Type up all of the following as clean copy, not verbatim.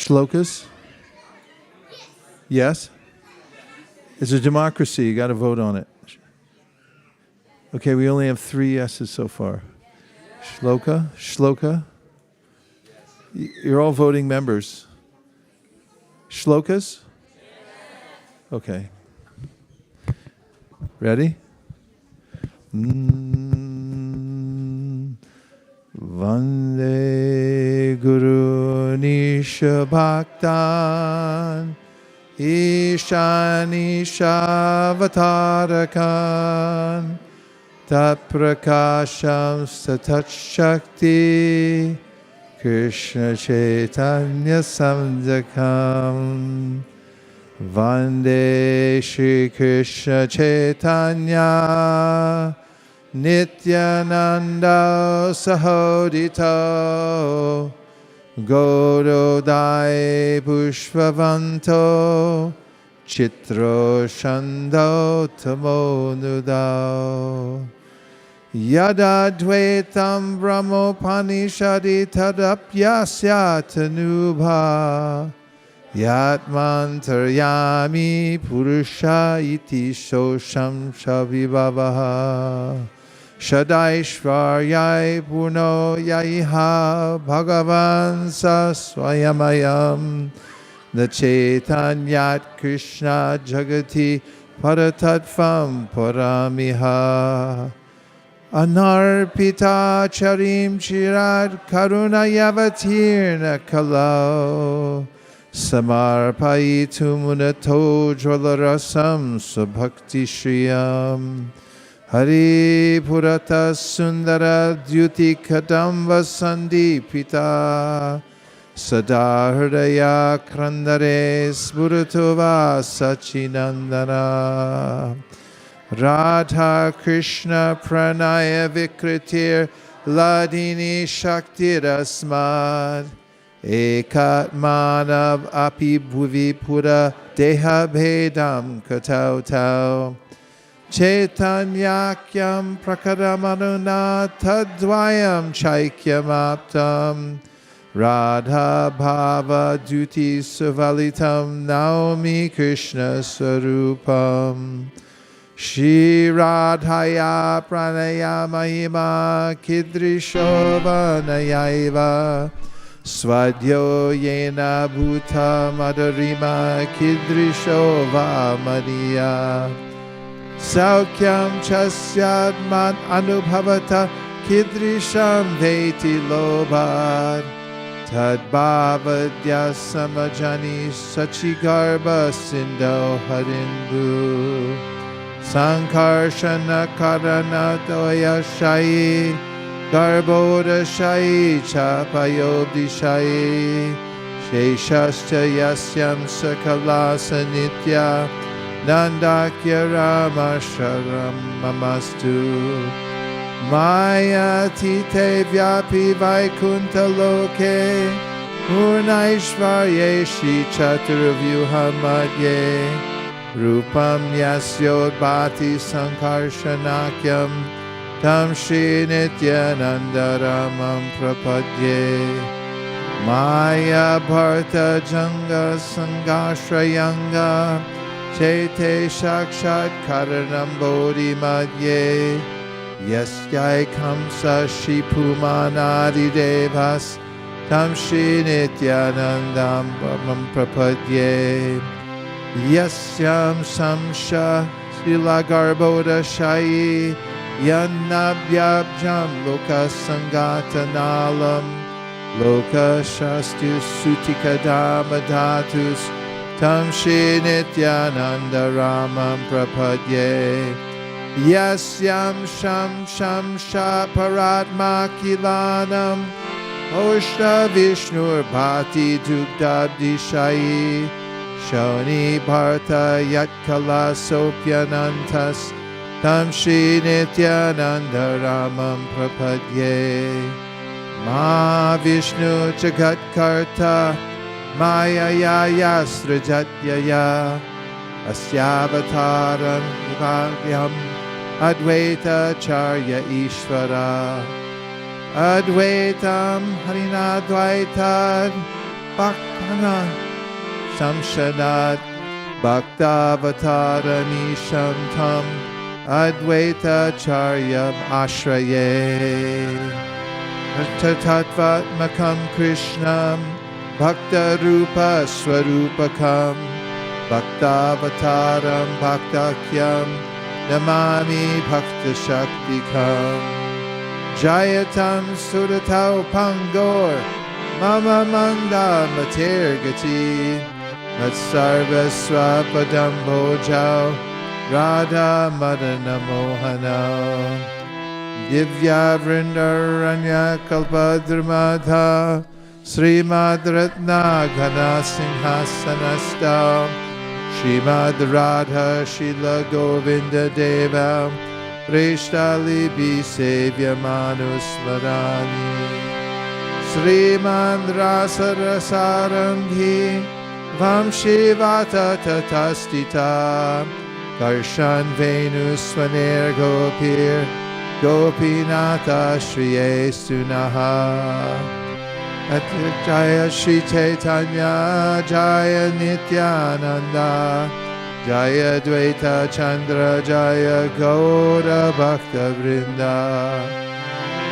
Shlokas? Yes? It's a democracy. You got to vote on it. Okay, we only have 3 yeses so far. Shloka? You're all voting members. Shlokas? Okay. Ready? Vande Guru Nisha Bhaktan Isha Vatarakan Tat Prakasham Satat Shakti Krishna Chaitanya Samjakam Vande Shri Krishna Chaitanya Nityananda Sahodito Gaudodai Pushpavanto Chitro Shando Tamonudao Yada Dvaitam Brahmopanishadi Tadapyasya Tanubha Yatmantaryami Purusha Iti Shosham Shavibhavaha Shadaishvaryai Purno Yaiha Bhagavan Sa Swayamayam Nachetanyat Krishna Jagati Paratatvam Paramiha Anarpita Charim Chirad Karuna Yavatirna Kalau Samarpayitu Munato Jwalarasam Subhakti Shriyam Hari Purata Sundara Dyuti Kadamba Sandipita Sada Hridaya Krandare Spurutuva Sachinandana Radha Krishna Pranaya Vikritir Ladini Shakti Rasmad Ekat Manav Api Bhuvi Pura Deha Bhedam Katau Tau Chaitanyakyam Prakaramanuna Tadvayam Chaikyam Aptam Radha Bhava Duti Suvalitam Naomi Krishna Sarupam Shri Radhaya Pranaya Mahima Kidrisho Vanayaiva Swadyo Yena Bhuta Madharima Kidrisho Vamaniya Saukyam Chasyadman Anubhavata Kidrisham Veti Lobad Tadbhavadya Samajani Sachigarbha Sindho Harindu Sankarshana Karana Doya Shayi Garbhoda Shayi Chapayobdi Shayi Sheshascha Yasyam Sakalasa Nitya Nandakya Ramasharam Mamastu Maya Tite Vyapi Vaikunta Loke Purnaishvarye Shri Chaturvyuhamadye Rupam Yasyod Bhati Sankarshanakyam Tam Shri Nityanandaramam Prapadye Maya Bharta Janga Sangashrayanga Chete Shakshat Karanam Bodhi Madhye Yasyai Kamsa Shipumanadi Devas Tam Shri Nityanandam Prapadye Yasyam Samsha Sila Garbhoda Shayi Yanabhyabjam Loka Sangatanalam Loka Shastu Sutikadama Dhatus Tam Shri Nityananda Ramam Prapadye Yasyam Sham Sham Shaparatma Kilanam Oshta Vishnur Bhati Dugdabdi Shayi Shoni Bharta Yatkala Sopyanantas Tam Shri Nityananda Ramam Prapadye Ma Vishnu Jagat Karta Maya Yaya Srijatyaya Asyavataram Vivagyam Advaita Charya Ishvara Advaitam Harinadvaitan Bhaktana Shamshanat Bhaktavataramishan Tam Advaita Charyam Ashraye Tatatvatmakam Krishnam Bhakta Rupa Swarupakam Bhaktavataram Bhaktakyam Namami Bhakta Shaktikam Jayatam Suratau Pangor Mama Manda Matergati Matsarva Swapadam Bhojau Radha Madana Mohanau Divya Vrindaranya Kalpadharmadha Srimad Ratna Ghana Sinhasanastau Srimad Radha Shila Govinda Deva Preshtali Bisevya Manusmarani Srimad Rasa Rasarambhi Vamshivata Tatastita Karshan Venus Swaner Gopir Gopinata Shriye Sunaha Jaya Shri Chaitanya Jaya Nityananda Jaya Dvaita Chandra Jaya Gaura Bhakta Vrinda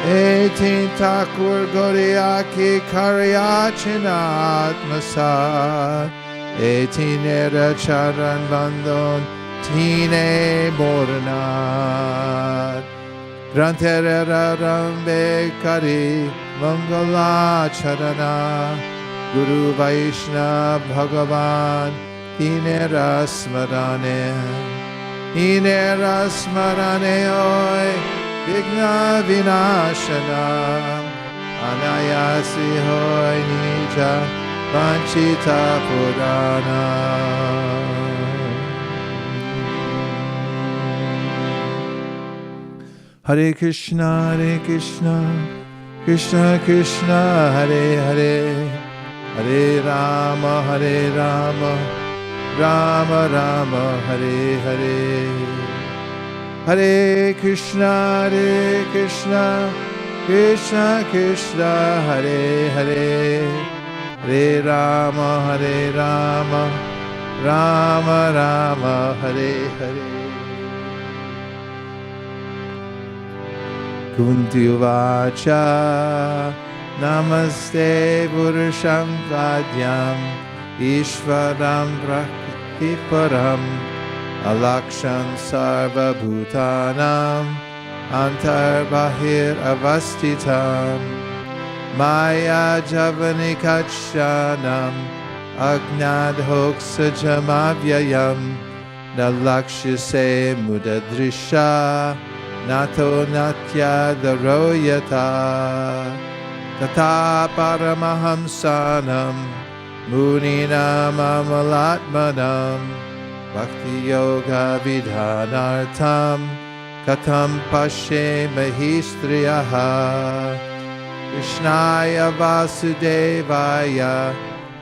18 Thakur Goriyaki Karyachinat Masad 18 Era Charan Bandon Tine Moranat Granterera Rambe Kari Mangala Charana Guru Vaishnav Bhagavan Tinera Smarane Oi Vigna Vinashana Anayasi Hoi Nija Vanchita Purana Hare Krishna Krishna Krishna Hare Hare Hare Rama Rama Rama Hare Hare Hare Krishna Krishna Krishna Hare Hare Hare Rama Rama Hare Hare Kunti Uvacha Namaste Purusham Vadyam Ishvaram Praktiparam Alaksham Sarva Bhutanam Antarbahir Avastitam Maya Javanikachanam Agnadhoksa Jamavyayam Nalakshise Mudadrisha Nato Natya Daroyata Tata Paramahamsanam Muninam Amalatmanam Bhakti Yoga Vidhanartam Katam Pashe Mahistriyaha Krishnaya Vasudevaya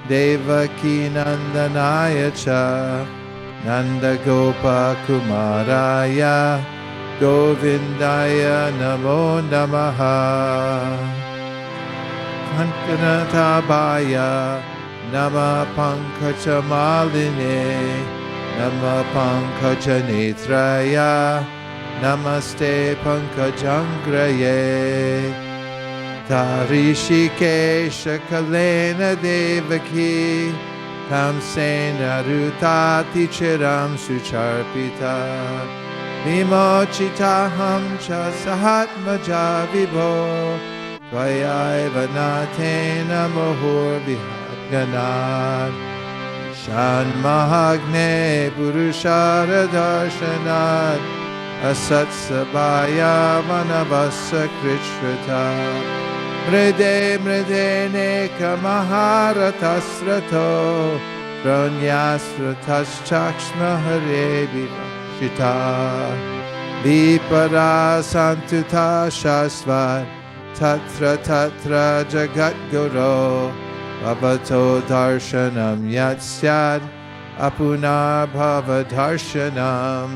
Devaki Nandanaya Cha Nanda Gopa Kumaraya Govindaya Namo Namaha Kankanatabaya Nama Pankajamaline Nama Pankajanetraya Namaste Pankajangraye Tarishikesha Kalena Devaki Kamsena Rutati Chiram Sucharpita Vimochitaham Cha Sahatmaja Vibho Tvayaiva Natena Mohur Vihadganat Shanmahagne Purushara Darshanat Asatsabaya Vanavasa Krishrita Mride Neka Maharatasrato Pranyasrataschaksma Hare Vivashita Vipara Santuta Shasvat Tatra Jagat Guru Bhavato Darshanam Yatsyad Apunar Bhava Darshanam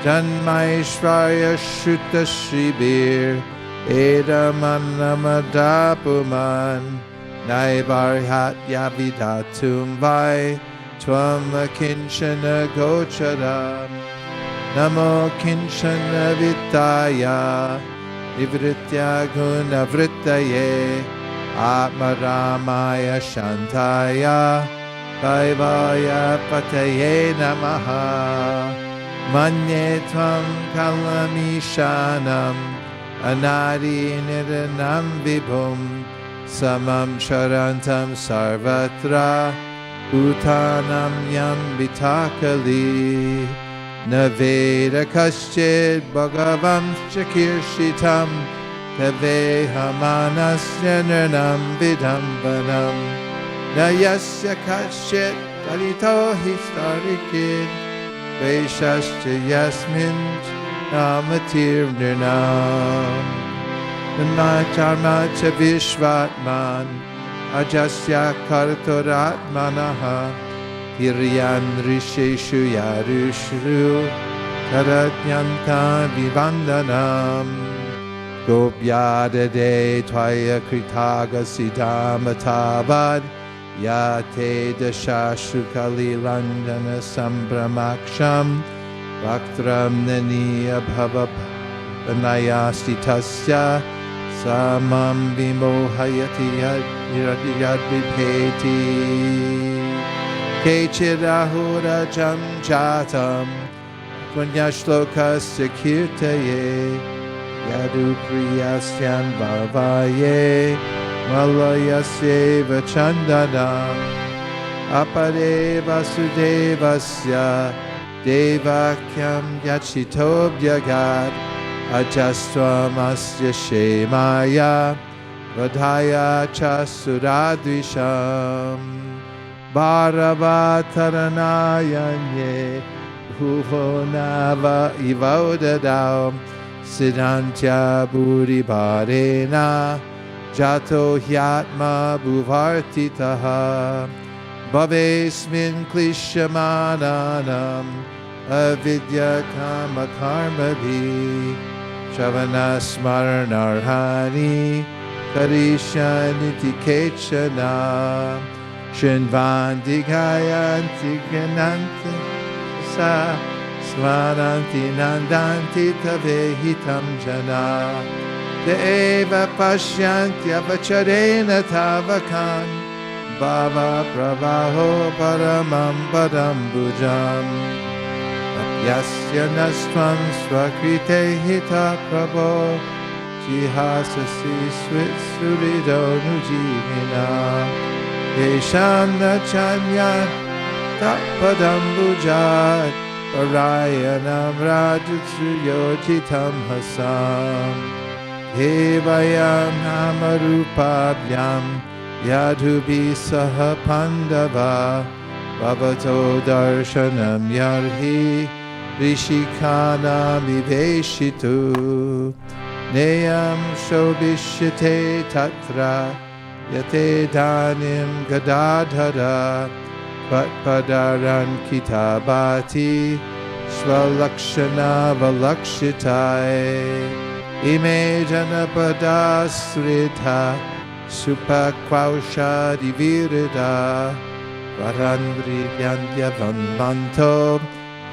Janmaishvarya Shuta Shribir Edamannamadapuman Naibarhat yavidatum vai tvam kinshana gocharam namo kinshana vittaya nivritya gunavrittaye atmaramaya shantaya kaivaya pataye namaha manye tvam kalamishanam anadi niranam vibhum samam sharantam sarvatra utanam yam vitakali naveda kaschid bhagavam shakirshitam tave hamanasya nirnam vidambanam nayasya kaschid dalito historikid vaishascha yasmin namatir nirnam Namacharmacha Vishvatman Ajasya Kartoratmanaha Hiryan Risheshu Yarushru Taratnyanta Vivandanam Gopyadade Tvaya Kritaga Siddhamatavad Yate Dashashukali Landana Sambramaksham Vaktram Naniya Bhava Anayasti Tasya Samam Vimohayati Yad Vipeti Kechirahura Jamjatam Punyashlokas Kirtaye Yadu Priyasyan Bhavaye Malayasye Vachandanam Apade Vasudevasya Devakyam Yachitobhyagat Ajastvam asya shemaya vadhaya cha suradvisham bharavataranayanye bhuvonava ivaudadam siddhantya buddhibharena jato hyatma bhuvartitaha bhavesmin klishamananam avidya kama karmabhi Shavana Smaranarhani Karishaniti Kechana Shinvanti Gayanti Gananti Sa Smaranti Nandanti Tavehitam Jana Deva Pashyanti Avacharena Tavakan Bhava Pravaho Paramam Padambujam Yasya nastvam swakrite hita prabho jihasasi switsurido nujivina yesham nachanya tapadambujat parayanam rajutsu yojitam hasam devayam namarupabhyam yadhubi saha pandava bhavato darshanam yarhi Rishikana viveshitu Neyam shobhishyate tatra Yate dhanim gadadhara Patpadaran kitabati Svalakshana valakshitai Ime janapadasrita Supakvausha divirida Varandri vyandya vanvanto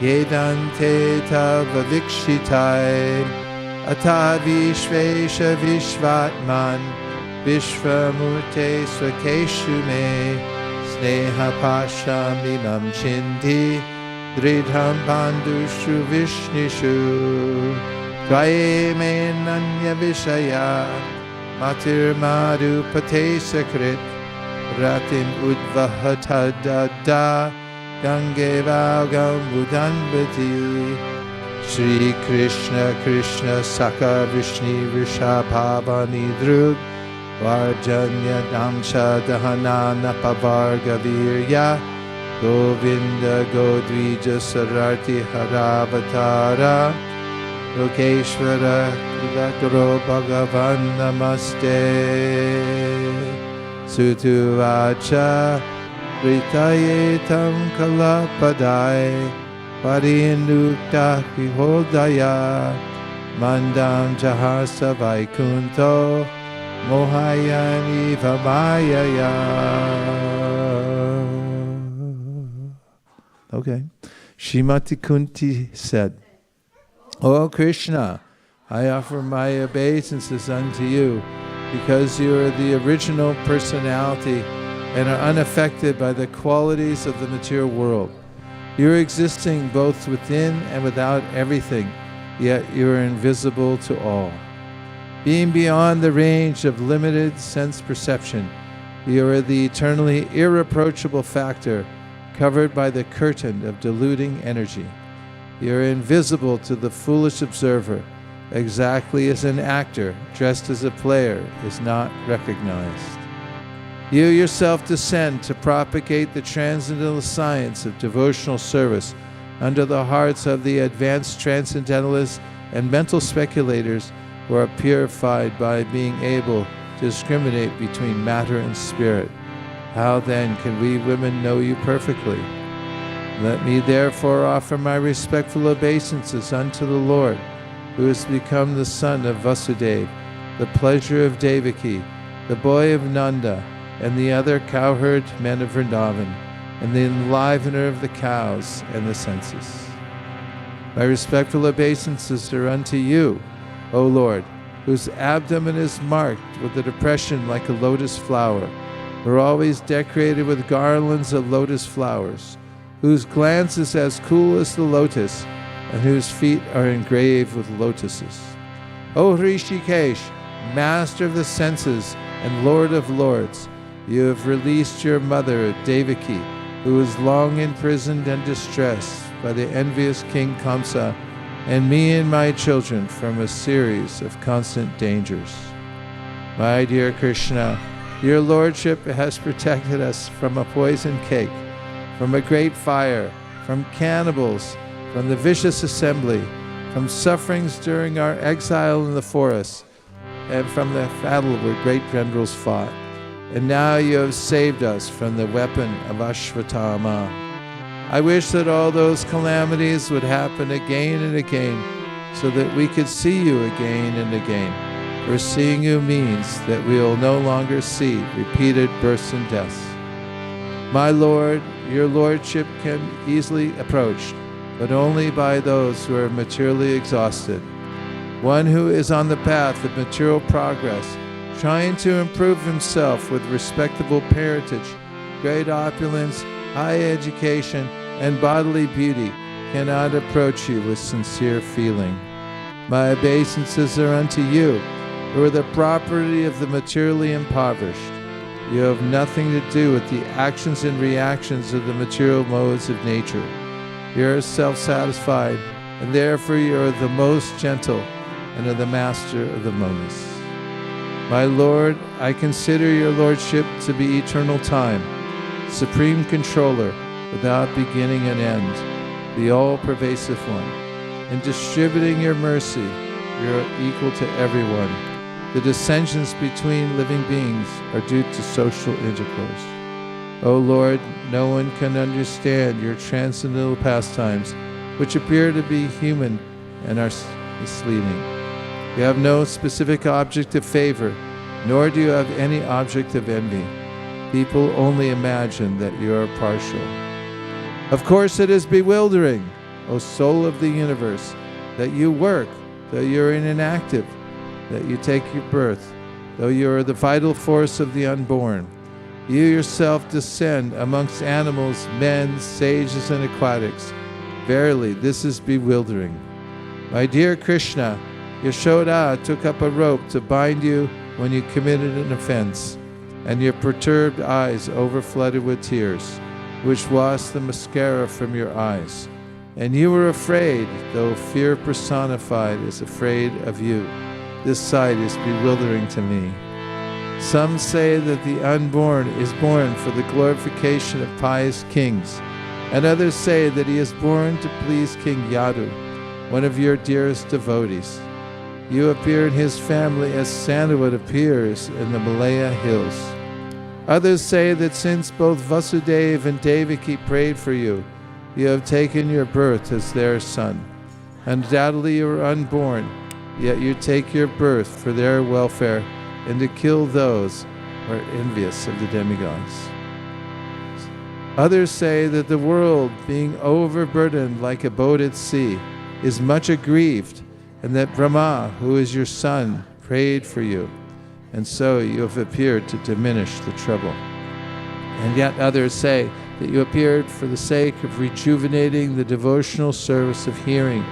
Yedante tavavikshitai Atavi shvesha vishvatman Vishvamurte swakeshume Sneha pasham imam chinti Dridham bandushu vishnishu Tvaye menanya vishaya Matir madhu pate sakrit Ratim udvahatadada Gange Vaugam Budanbati Shri Krishna Krishna Saka Vishni Vrishabhavani Drug Varjanya Damsha Dahanana Pavarga Virya Govinda Godvija Sararti Haravatara Lokeshvara Kivataro Bhagavan Namaste Sutuvacha Ritayetam Kalapadai Parinukta Viholdaya Mandam Jahasa Vaikunto Mohayani Vamayaya. Okay. Shrimati Kunti said, O Krishna, I offer my obeisances unto you because you are the original personality and are unaffected by the qualities of the material world. You are existing both within and without everything, yet you are invisible to all. Being beyond the range of limited sense perception, you are the eternally irreproachable factor covered by the curtain of diluting energy. You are invisible to the foolish observer, exactly as an actor dressed as a player is not recognized. You yourself descend to propagate the transcendental science of devotional service under the hearts of the advanced transcendentalists and mental speculators who are purified by being able to discriminate between matter and spirit. How then can we women know you perfectly? Let me therefore offer my respectful obeisances unto the Lord, who has become the son of Vasudeva, the pleasure of Devaki, the boy of Nanda, and the other cowherd men of Vrindavan, and the enlivener of the cows and the senses. My respectful obeisances are unto you, O Lord, whose abdomen is marked with a depression like a lotus flower, who are always decorated with garlands of lotus flowers, whose glance is as cool as the lotus, and whose feet are engraved with lotuses. O Hrishikesh, master of the senses and lord of lords, you have released your mother, Devaki, who was long imprisoned and distressed by the envious King Kamsa, and me and my children from a series of constant dangers. My dear Krishna, your lordship has protected us from a poisoned cake, from a great fire, from cannibals, from the vicious assembly, from sufferings during our exile in the forest, and from the battle where great generals fought. And now you have saved us from the weapon of Ashvatthama. I wish that all those calamities would happen again and again, so that we could see you again and again. For seeing you means that we will no longer see repeated births and deaths. My Lord, your lordship can be easily approached, but only by those who are materially exhausted. One who is on the path of material progress, trying to improve himself with respectable parentage, great opulence, high education, and bodily beauty, cannot approach you with sincere feeling. My obeisances are unto you, who are the property of the materially impoverished. You have nothing to do with the actions and reactions of the material modes of nature. You are self-satisfied, and therefore you are the most gentle and are the master of the monas. My Lord, I consider your lordship to be eternal time, supreme controller, without beginning and end, the all-pervasive one. In distributing your mercy, you are equal to everyone. The dissensions between living beings are due to social intercourse. O Lord, no one can understand your transcendental pastimes, which appear to be human and are misleading. You have no specific object of favor, nor do you have any object of envy. People only imagine that you are partial. Of course it is bewildering, O soul of the universe, that you work, though you are inactive, that you take your birth, though you are the vital force of the unborn. You yourself descend amongst animals, men, sages, and aquatics. Verily, this is bewildering. My dear Krishna, Yashoda took up a rope to bind you when you committed an offense, and your perturbed eyes overflooded with tears, which washed the mascara from your eyes. And you were afraid, though fear personified is afraid of you. This sight is bewildering to me. Some say that the unborn is born for the glorification of pious kings, and others say that he is born to please King Yadu, one of your dearest devotees. You appear in his family as sandalwood appears in the Malaya hills. Others say that since both Vasudeva and Devaki prayed for you, you have taken your birth as their son. Undoubtedly you are unborn, yet you take your birth for their welfare and to kill those who are envious of the demigods. Others say that the world, being overburdened like a boat at sea, is much aggrieved, and that Brahma, who is your son, prayed for you, and so you have appeared to diminish the trouble. And yet others say that you appeared for the sake of rejuvenating the devotional service of hearing,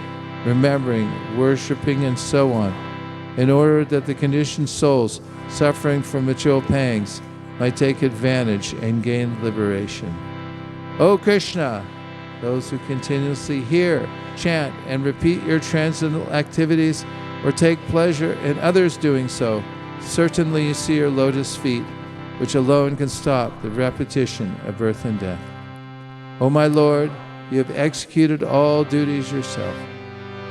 remembering, worshiping, and so on, in order that the conditioned souls suffering from material pangs might take advantage and gain liberation. O Krishna, those who continuously hear, chant, and repeat your transcendental activities or take pleasure in others doing so, certainly you see your lotus feet, which alone can stop the repetition of birth and death. O my Lord, you have executed all duties yourself.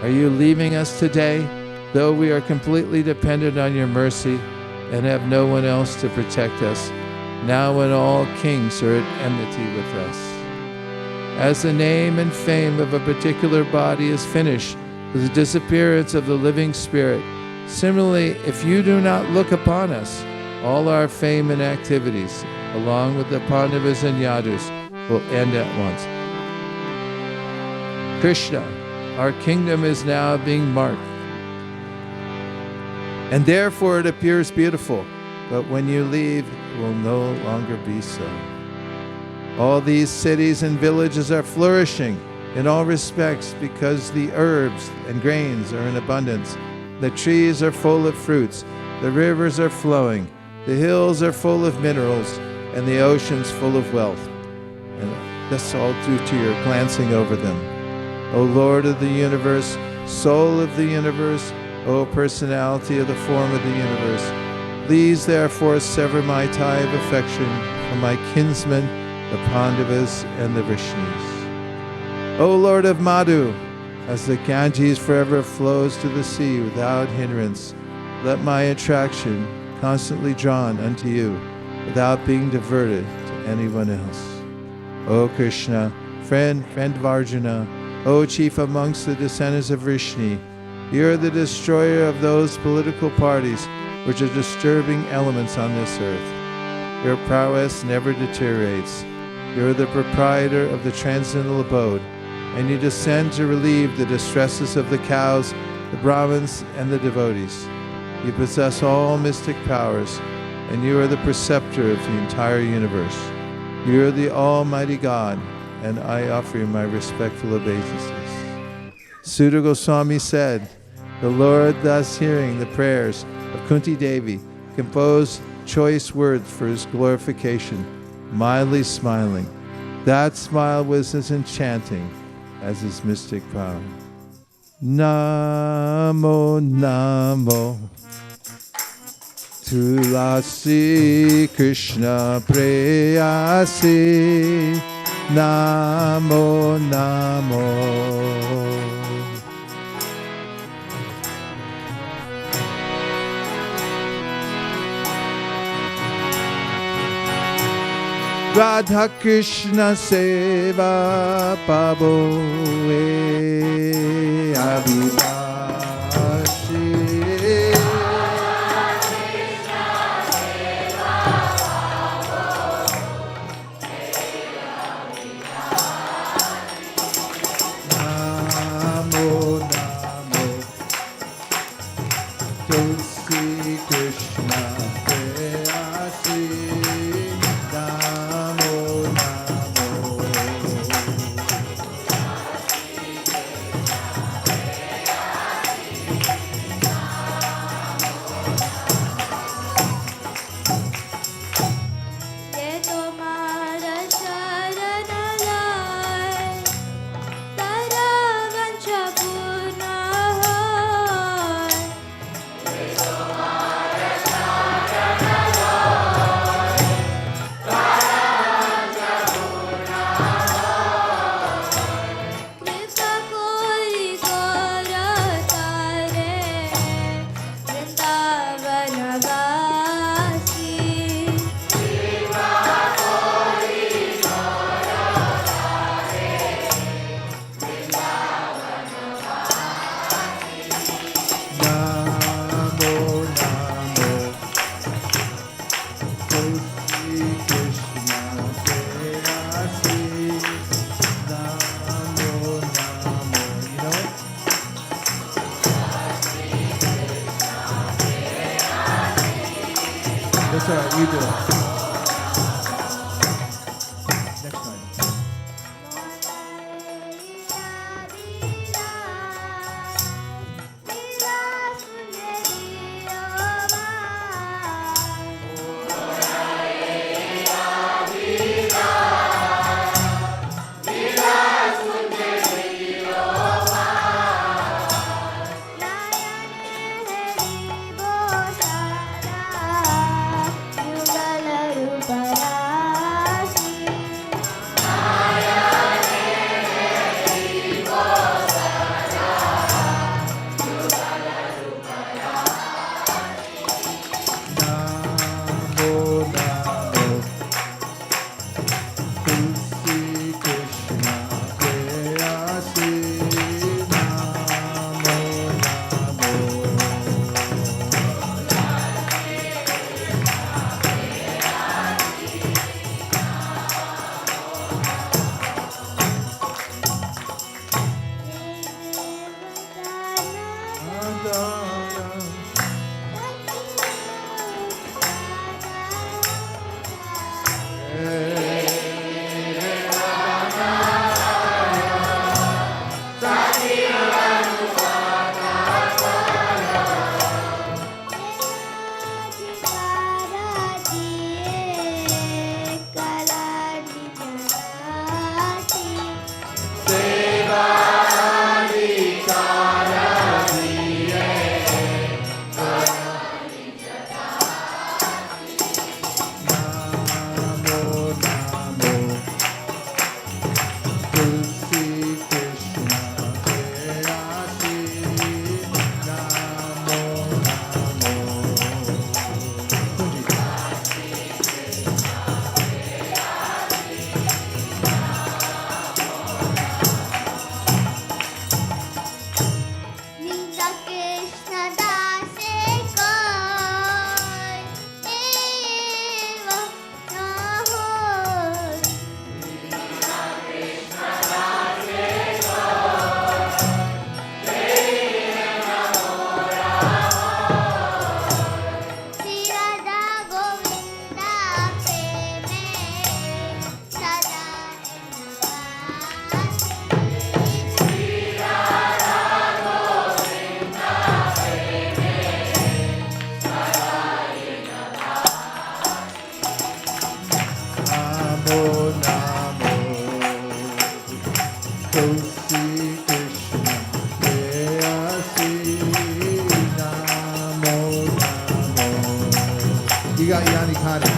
Are you leaving us today, though we are completely dependent on your mercy and have no one else to protect us, now when all kings are at enmity with us? As the name and fame of a particular body is finished with the disappearance of the living spirit, similarly, if you do not look upon us, all our fame and activities, along with the Pandavas and Yadus, will end at once. Krishna, our kingdom is now being marked, and therefore it appears beautiful, but when you leave, it will no longer be so. All these cities and villages are flourishing in all respects because the herbs and grains are in abundance. The trees are full of fruits, the rivers are flowing, the hills are full of minerals, and the oceans full of wealth. And that's all due to your glancing over them. O Lord of the universe, soul of the universe, O personality of the form of the universe, please therefore sever my tie of affection from my kinsmen, the Pandavas and the Vrishnis. O Lord of Madhu, as the Ganges forever flows to the sea without hindrance, let my attraction constantly drawn unto you without being diverted to anyone else. O Krishna, friend of Arjuna, O chief amongst the descendants of Vrishni, you are the destroyer of those political parties which are disturbing elements on this earth. Your prowess never deteriorates. You are the proprietor of the transcendental abode, and you descend to relieve the distresses of the cows, the Brahmins, and the devotees. You possess all mystic powers, and you are the preceptor of the entire universe. You are the Almighty God, and I offer you my respectful obeisances. Sutta Goswami said, the Lord, thus hearing the prayers of Kunti Devi, composed choice words for his glorification, mildly smiling. That smile was as enchanting as his mystic power. Namo Namo Tulasi Krishna Preyasi Namo Namo Radha Krishna Seva Pabo Abhilashi Namo Namo Tulsi Krishna Preyasi That's all right. You do it. Next time. You got Yanni Kani.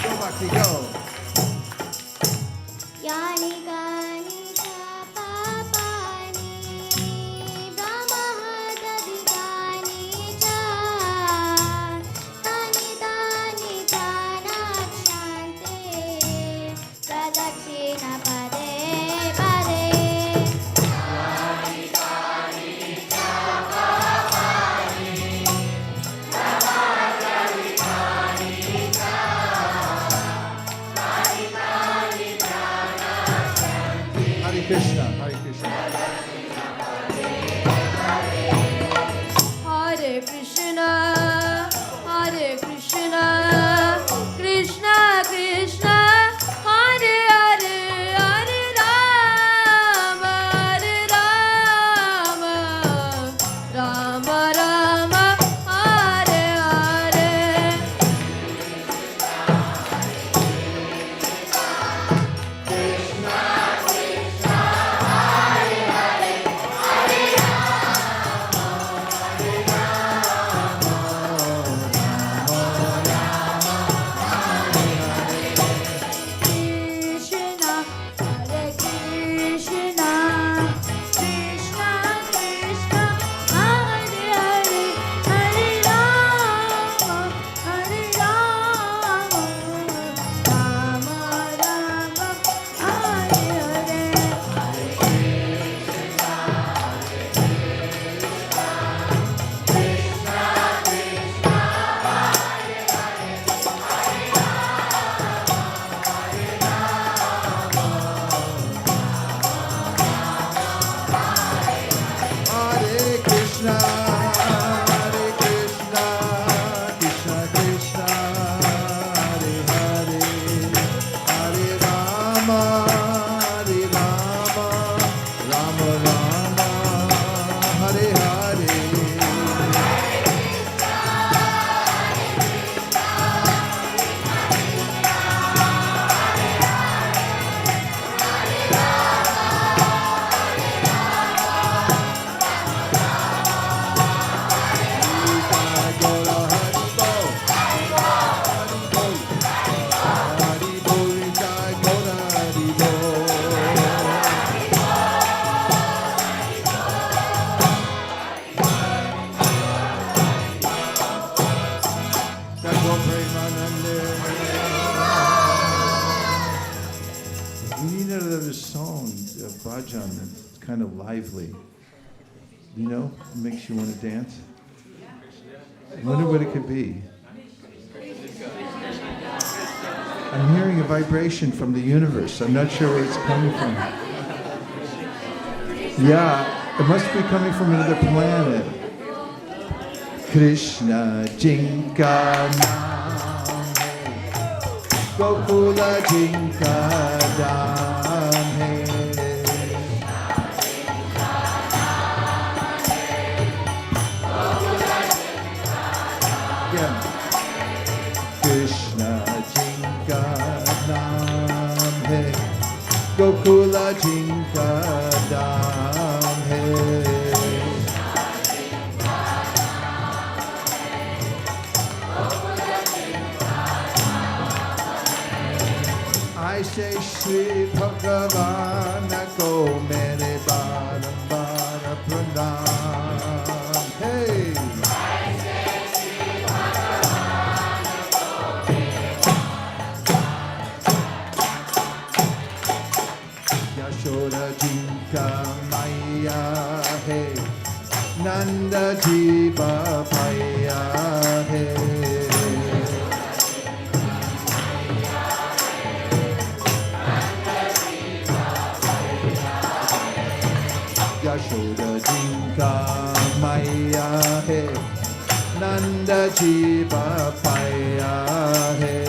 Go, Maki, go. Yani kani sa papani brahmahadadi kani cha tani tani tanakshante pradakshina pade pade bhajan that's kind of lively. You know, it makes you want to dance. I wonder what it could be. I'm hearing a vibration from the universe. I'm not sure where it's coming from. Yeah, it must be coming from another planet. Krishna Jinka Naam Hai, Gokula Jinka Naam Hai. Again. Krishna Jinka Naam Hai, Gokula Jinka Naam Hai. I say Shri Bhagavan ko mere barambar pranam. Hey! Yashoda Jinka Maya Hey, Nanda Jiva Paya Hey. Yashoda Jinka Maya Hai, Nanda Jiva Paya Hai.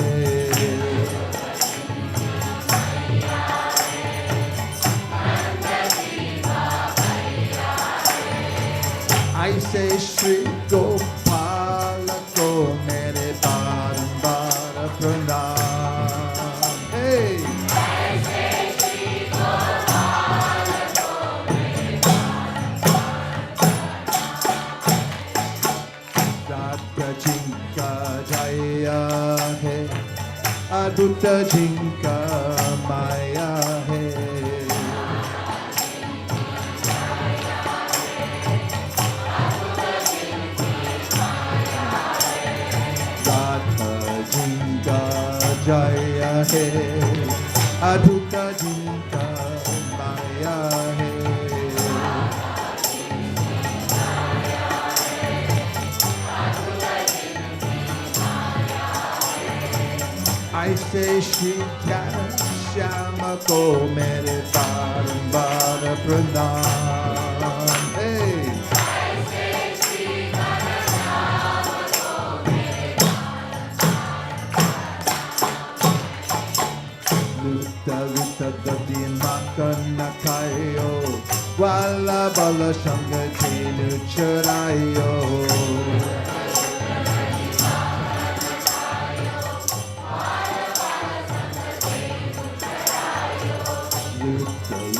I say Shri Gopala ko mere barambar pranam. Hey! Jinka Jaya Hai, Adutta Jinka Maya Hai. Radha Jinka Jaya Hai, Adutta Jinka Maya Hai. I say Shri Shama ko mere barambar pranam. Hey! Luta luta dati makana kayo, wala bala shanga chenu charayo.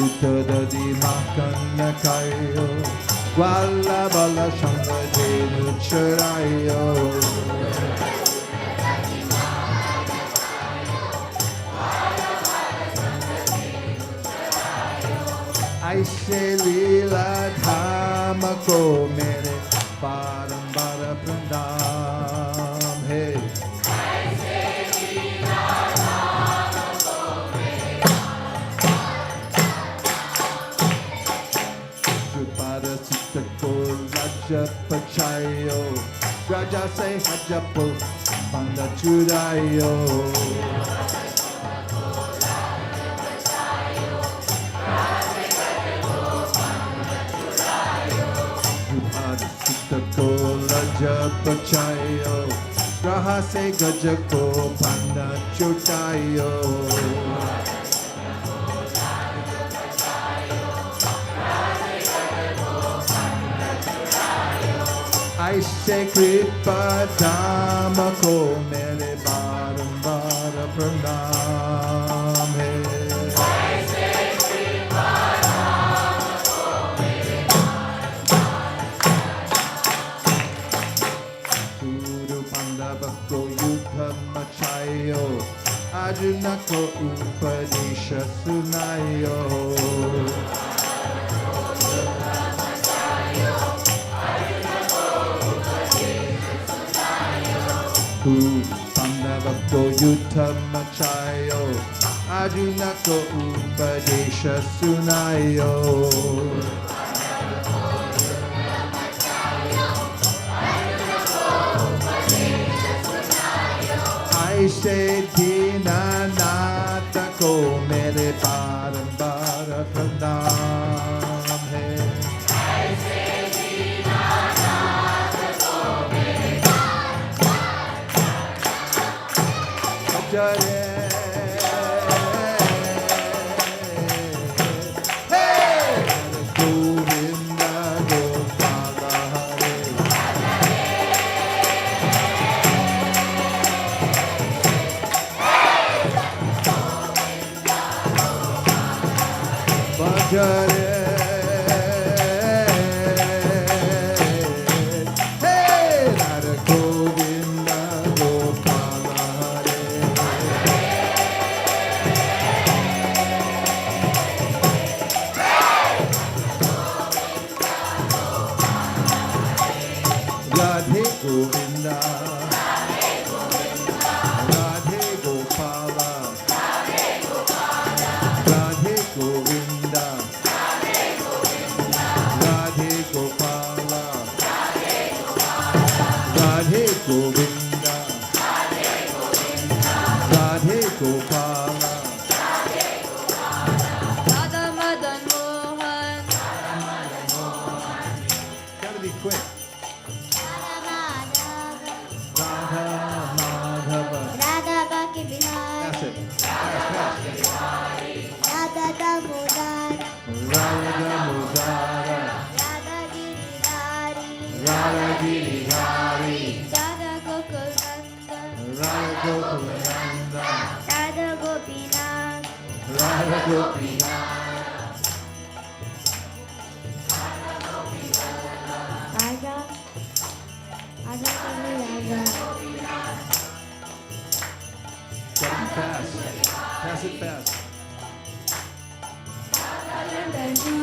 Luta dadi makana kayo, wala bala shanga chenu charayo. I say Leela Dhama ko mere barambar pranam. Hey! I say Leela Dhama ko mere Jupada Sita ko Raja Pachayo, Raja say Hajapo Panda Chudayo. Pachayo, Raha se Gajako Panda Chutayo. I say Kripa Dhamma ko mere barambar pranam. I say Kripa Dhamma ko mere Guru Pandava ko Yuddha Machayo, Arjuna ko Upadesha Sunayo. Pandava ko Yuddha Machayo, Arjuna ko upadesha sunayo. ऐसे दीनानाथ को मेरे बारंबार प्रणाम है। ऐसे दीनानाथ को मेरे बारंबार Jare, hey, Radha Govinda Gopala Hare. Radhe Govinda, Radhe Gopala, Radhe Govinda. Radhe Gopala, Radhe Govinda, Radhe Gopala, Radha Madan Mohan, gotta be quick. Radha Radha Madhava, Radha Baki Bihari, that's it. Fast. Radha Damodar, Radha Mudara, Radha Giridhari, Radha Giridhari, Radha Gokulnanda, Radha Gokulnanda, Radha Gopinath, Radha Gopinath. Radha Radha Radha Gotta be fast. Pass it fast.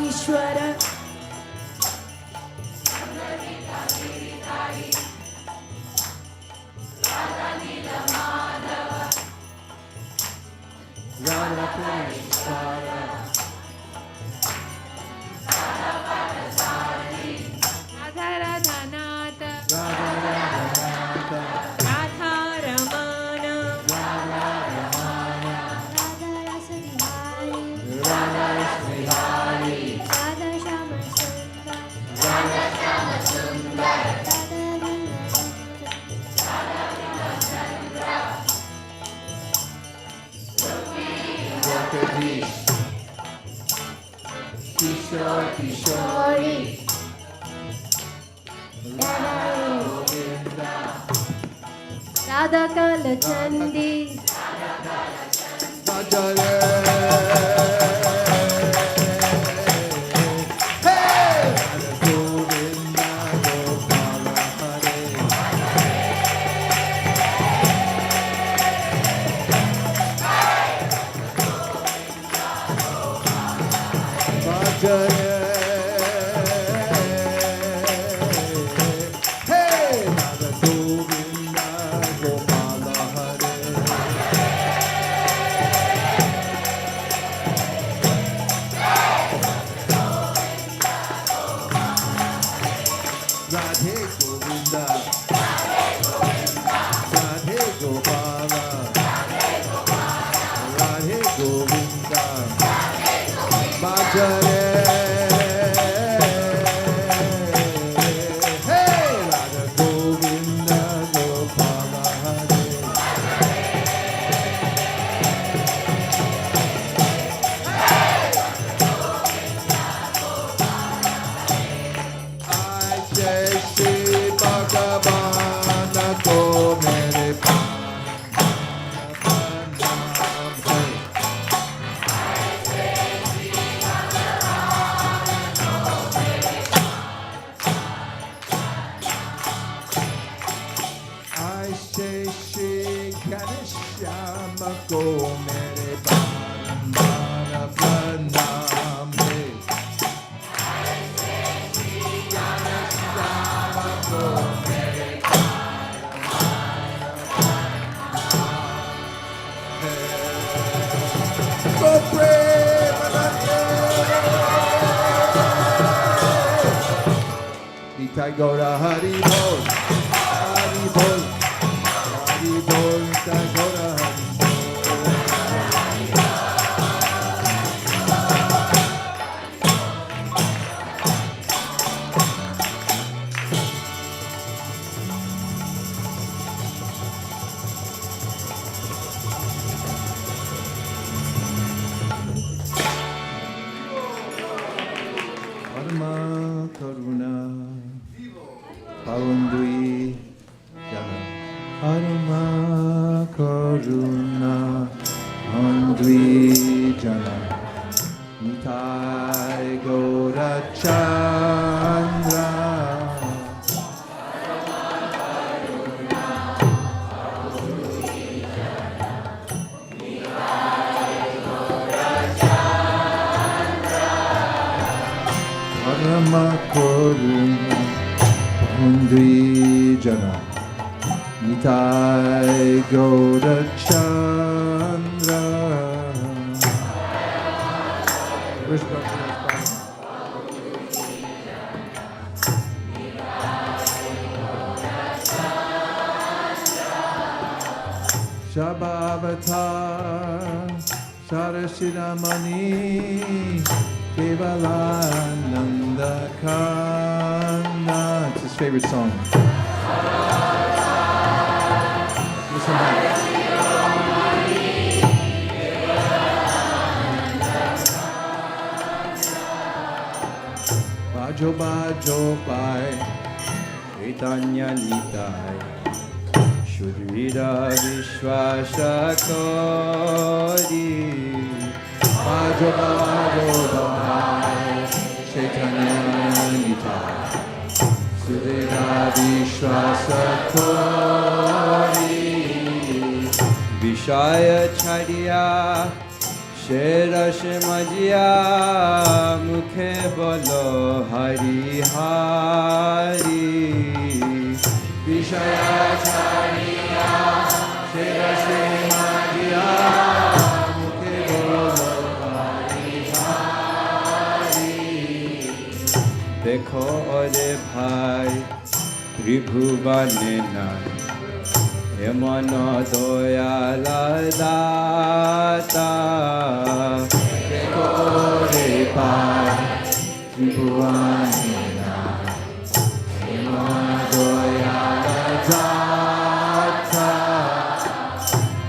Ishwara, Radha Krishna, Radha Radhanatha, Radha Radha Radha Ramana, Radha Ramana, Radha Rasa Bihari, Radha Smihari, Radha Shama Sundar, Radha Radha Dwakadish, Kishore Kishore, Gauri, Govinda, Radha Kalachandi, Bhajare. Hey! Radha Govinda Gopala Hare. Bhajare. Hey! Radha Govinda Gopala Hare. Radhe Govinda, Radhe Gopala, Radhe Govinda, Bhajare. Hey, Radha Govinda Gopala Hare. I say Shri Bhagavan ko mere pranam hai. I say Shri Ganeshama ko mere pranam hai. Nitai Gaura Hari Bol, Hari Bol, Hari Bol, Nitai Gaura Hari Parama Karuna Pavundui Jana Parama Karuna Pavundui Jana Nitai Gaura Chandra Parama Karuna Pavundui Jana Nitai Gaura Chandra. Where's Shabavatar Sarashiramani Kevalananda Kana. It's his favorite song. Listen back. Bajo Bajo Bai Chaitanya Nitai Shudvira Vishwasa Kori Bajo Bajo Bai Chaitanya Nitai Shudvira Vishwasa Kori Vishaya Chariya Sherash Majiya Mukhe Bolo Hari Hari Vishaya Chariya Sherash Majiya Mukhe Bolo Hari Hari. Dekho ore bhai Tribhuvane Nan Emana doyala data Dekore pai Tribhuvanena Emana doyala data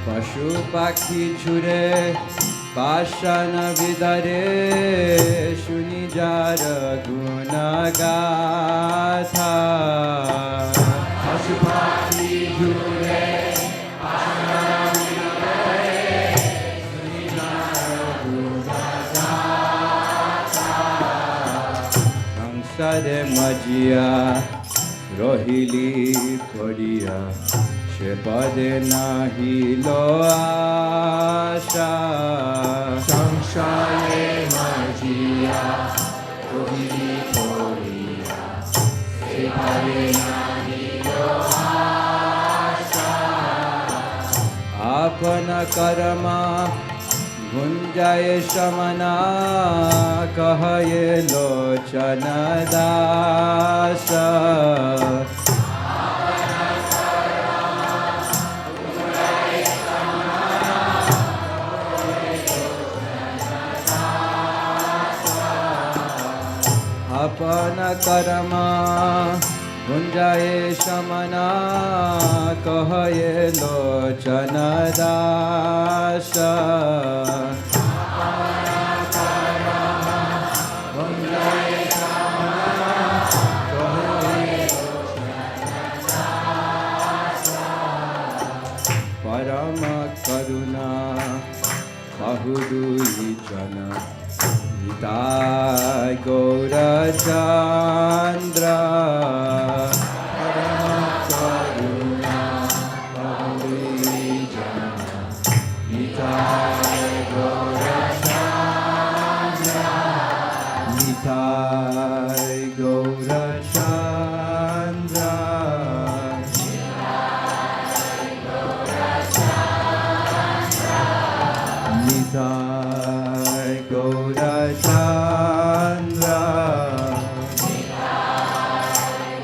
Pashu pakhi jhure Pashana vidare Shuni jara gunagata Pashu pakhi jhure Sare Majia Rohili Kodia Shepade Nahi Lo Asha Samshare Majia Rohili Kodia Shepade Nahi Lo Asha Apana Karama Gunjaye Shamana Kahaye Lochana Dasa Apana Karama Gunjaye Shamana Kahaye Lochana Dasa Parama Karuna Bahudui Jana Nitai Gaura Chandra Parama Karuna Bahudui Jana Nitai Gaura Chandra Nitai Gaura Chandra Nitai Gaura Chandra Nitai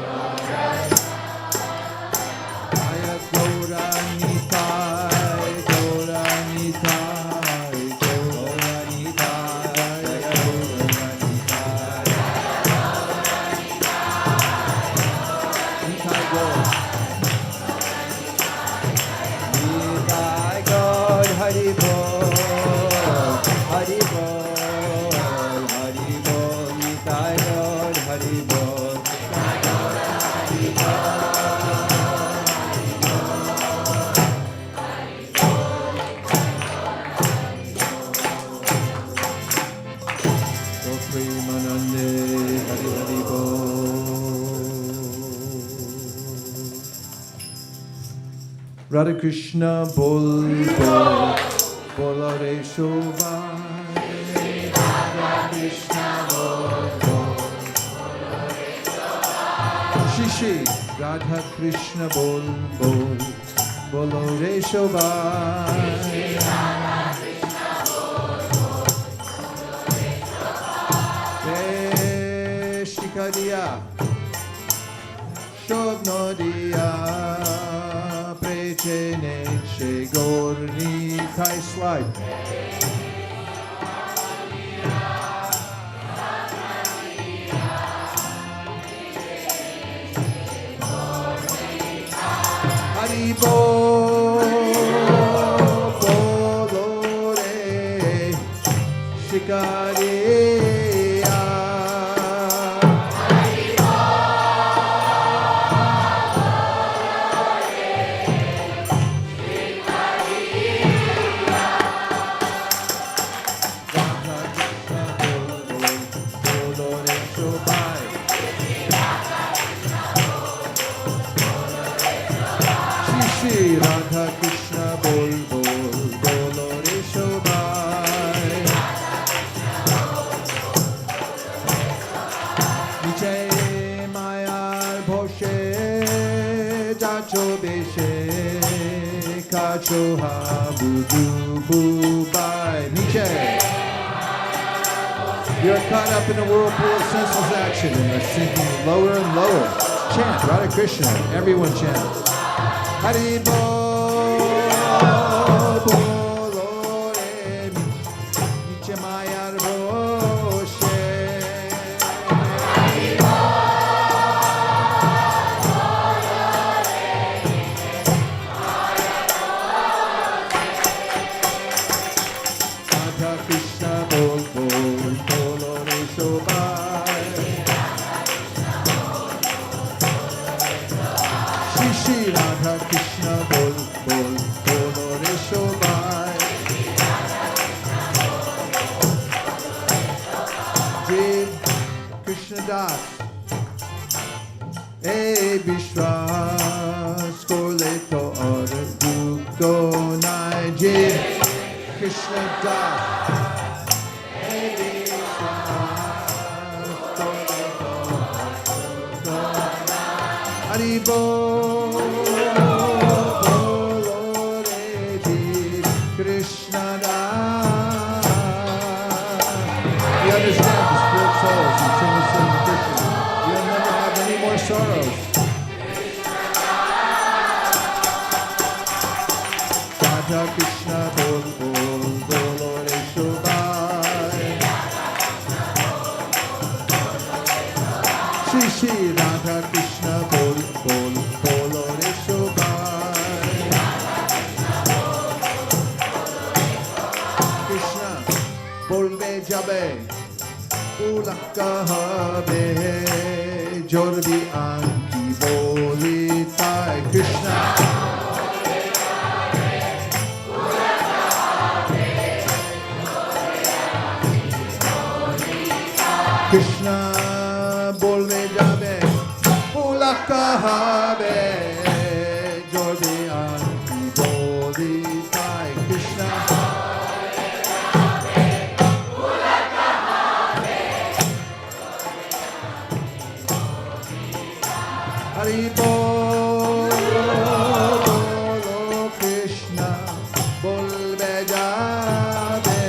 Radha Krishna Bol Bol Bolo Re Shobhai. Radha Krishna Bol Bol Shishi Radha Krishna Bol Bol Bolo Re Shobhai. Shikadiya Shobnodiya Prechene Shegorni Kai slide. Haribo Bolore Shikadiya Radha Krishna Bol Bol Bolo Re Shobhai. Niche Mayar Bhoshe Jacho Beshe Kacho Habudu Bubai. Niche, you're caught up in the whirlpool of senseless action and are sinking lower and lower. Chant Radha Krishna, everyone chant. Haribo Bolo Re Niche Mayar Bhoshe. Haribo Radha Krishna Bol Bol Bolo Re Shobhai. Shishi Radha Krishna Bol Bol Bolo Re Shobhai. Jiv Krishna Das E Vishwas Kole To Aur Duko Nai. Jiv Krishna Das E Vishwas Kole To Aur Duko Nai. Haribo Krishna Das. You understand the spirit souls and sing the song of Krishna. You'll never have any more sorrows. Radha Krishna Bol Bol Bolo Re Shobhai. Shri Shri Radha Krishna Bol Bol Bolo Re Shobhai. Krishna Bolbe Jabe Ulaka Habe Jorbi Anki Boli Tai. Krishna Krishna Bolbe Jabe Ulaka Habe Jorbi Anki Boli Tai. Krishna Haribo Bolo Krishna Bolbe Jabe.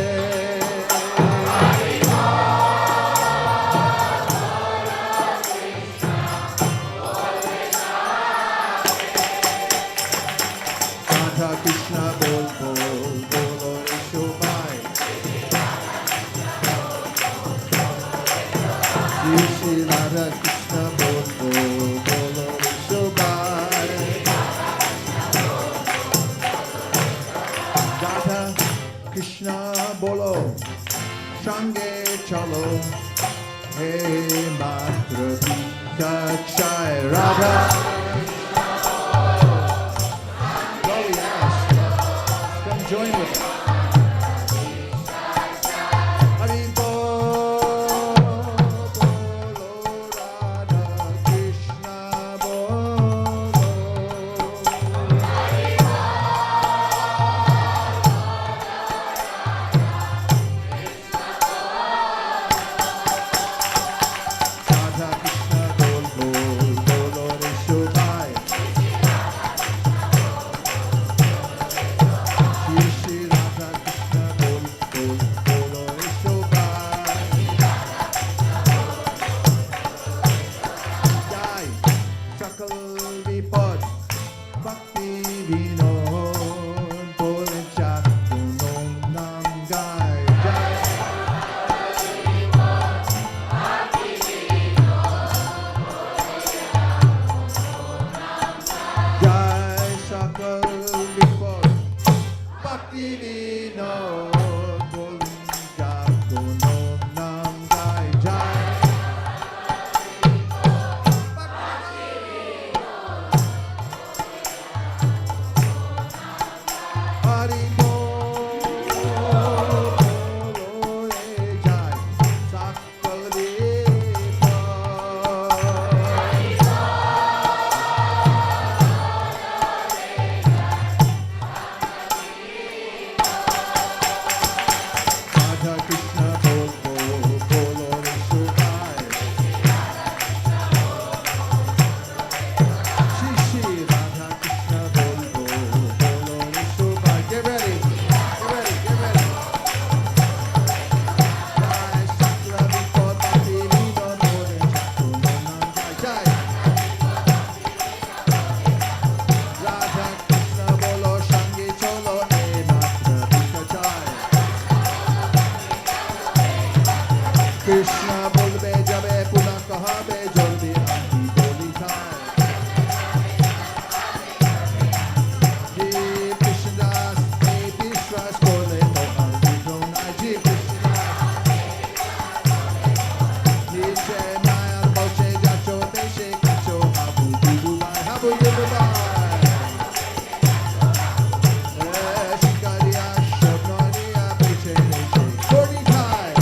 Radha Krishna Bol Bol Bolo Re Shobhai. Shri Shri Radha Krishna Bol Bol Bolo Re Shobhai. Radha Krishna Bolo Shange Chalo He Matra Vikachai. Radha join with us. Haribo Bolo Radha Krishna Bolo. Krishna bolbe jabe puna kahabe jaldi aati boli thai. Ji Krishna e Vishwas kole to aati jona ji Krishna. Ji che maya boche jacho deshe kacho habu dubu bai habu dubu bai. Shikariya shabnaniya beche beche kori thai.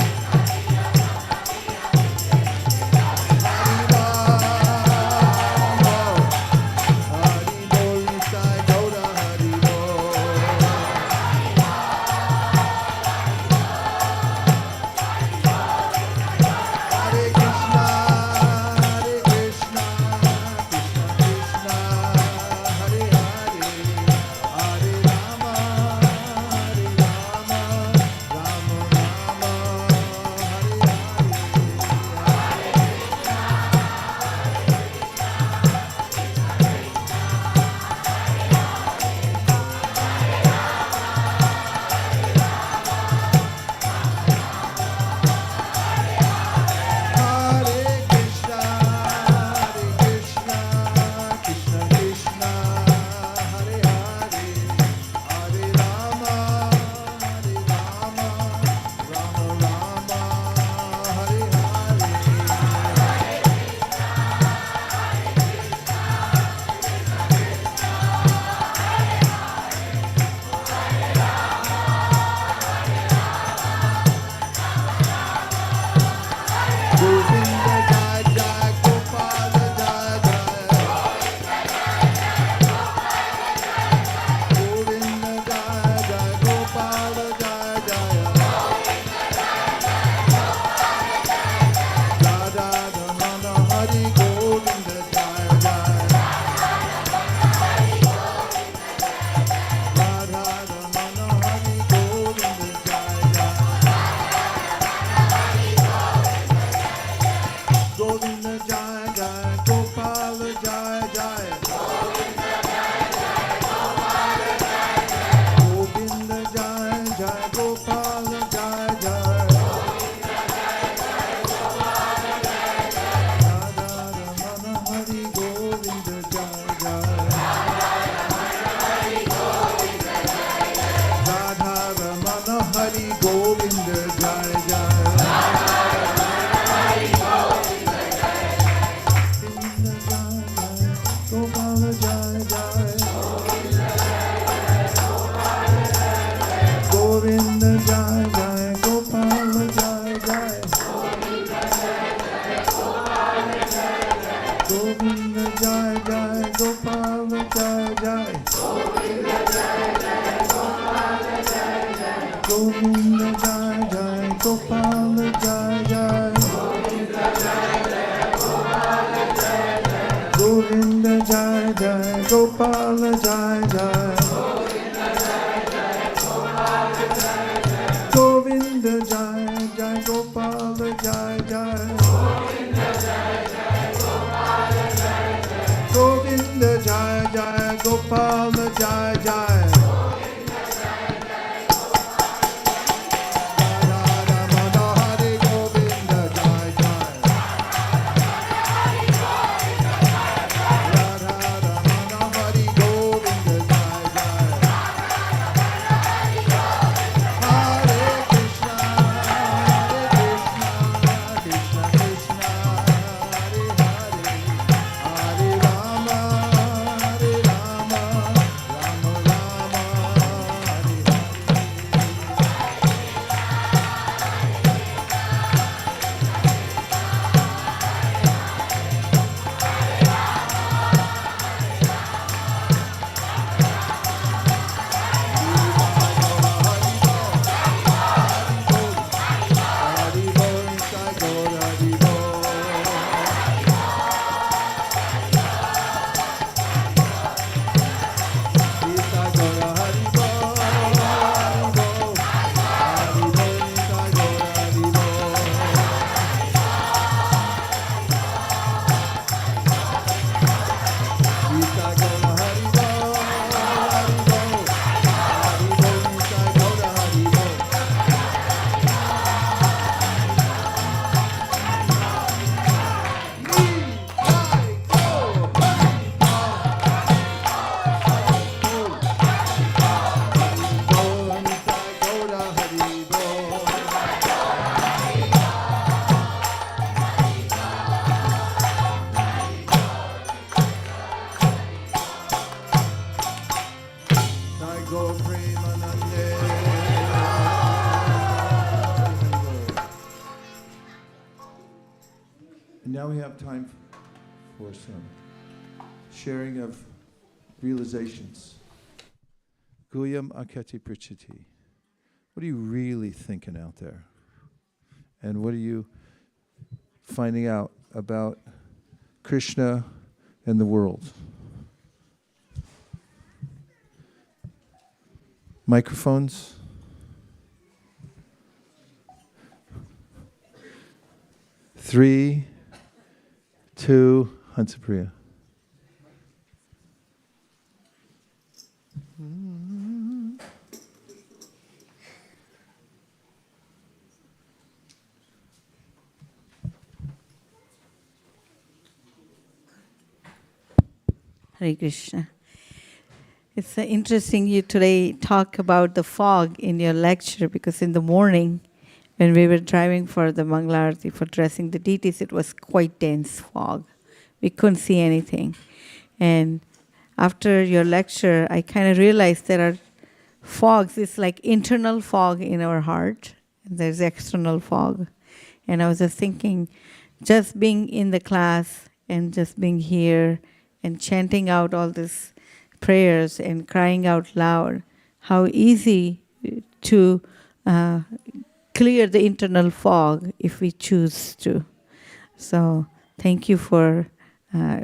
now we have time for some sharing of realizations. Guyam aketi prichiti. What are you really thinking out there? And what are you finding out about Krishna and the world? Microphones? Three, two, Hansapriya. Hare Krishna. It's interesting you today talk about the fog in your lecture, because in the morning when we were driving for the Mangalarti for dressing the deities, it was quite dense fog. We couldn't see anything. And after your lecture, I kind of realized there are fogs. It's like internal fog in our heart, and there's external fog. And I was just thinking, just being in the class and just being here and chanting out all these prayers and crying out loud, how easy to clear the internal fog if we choose to. So thank you for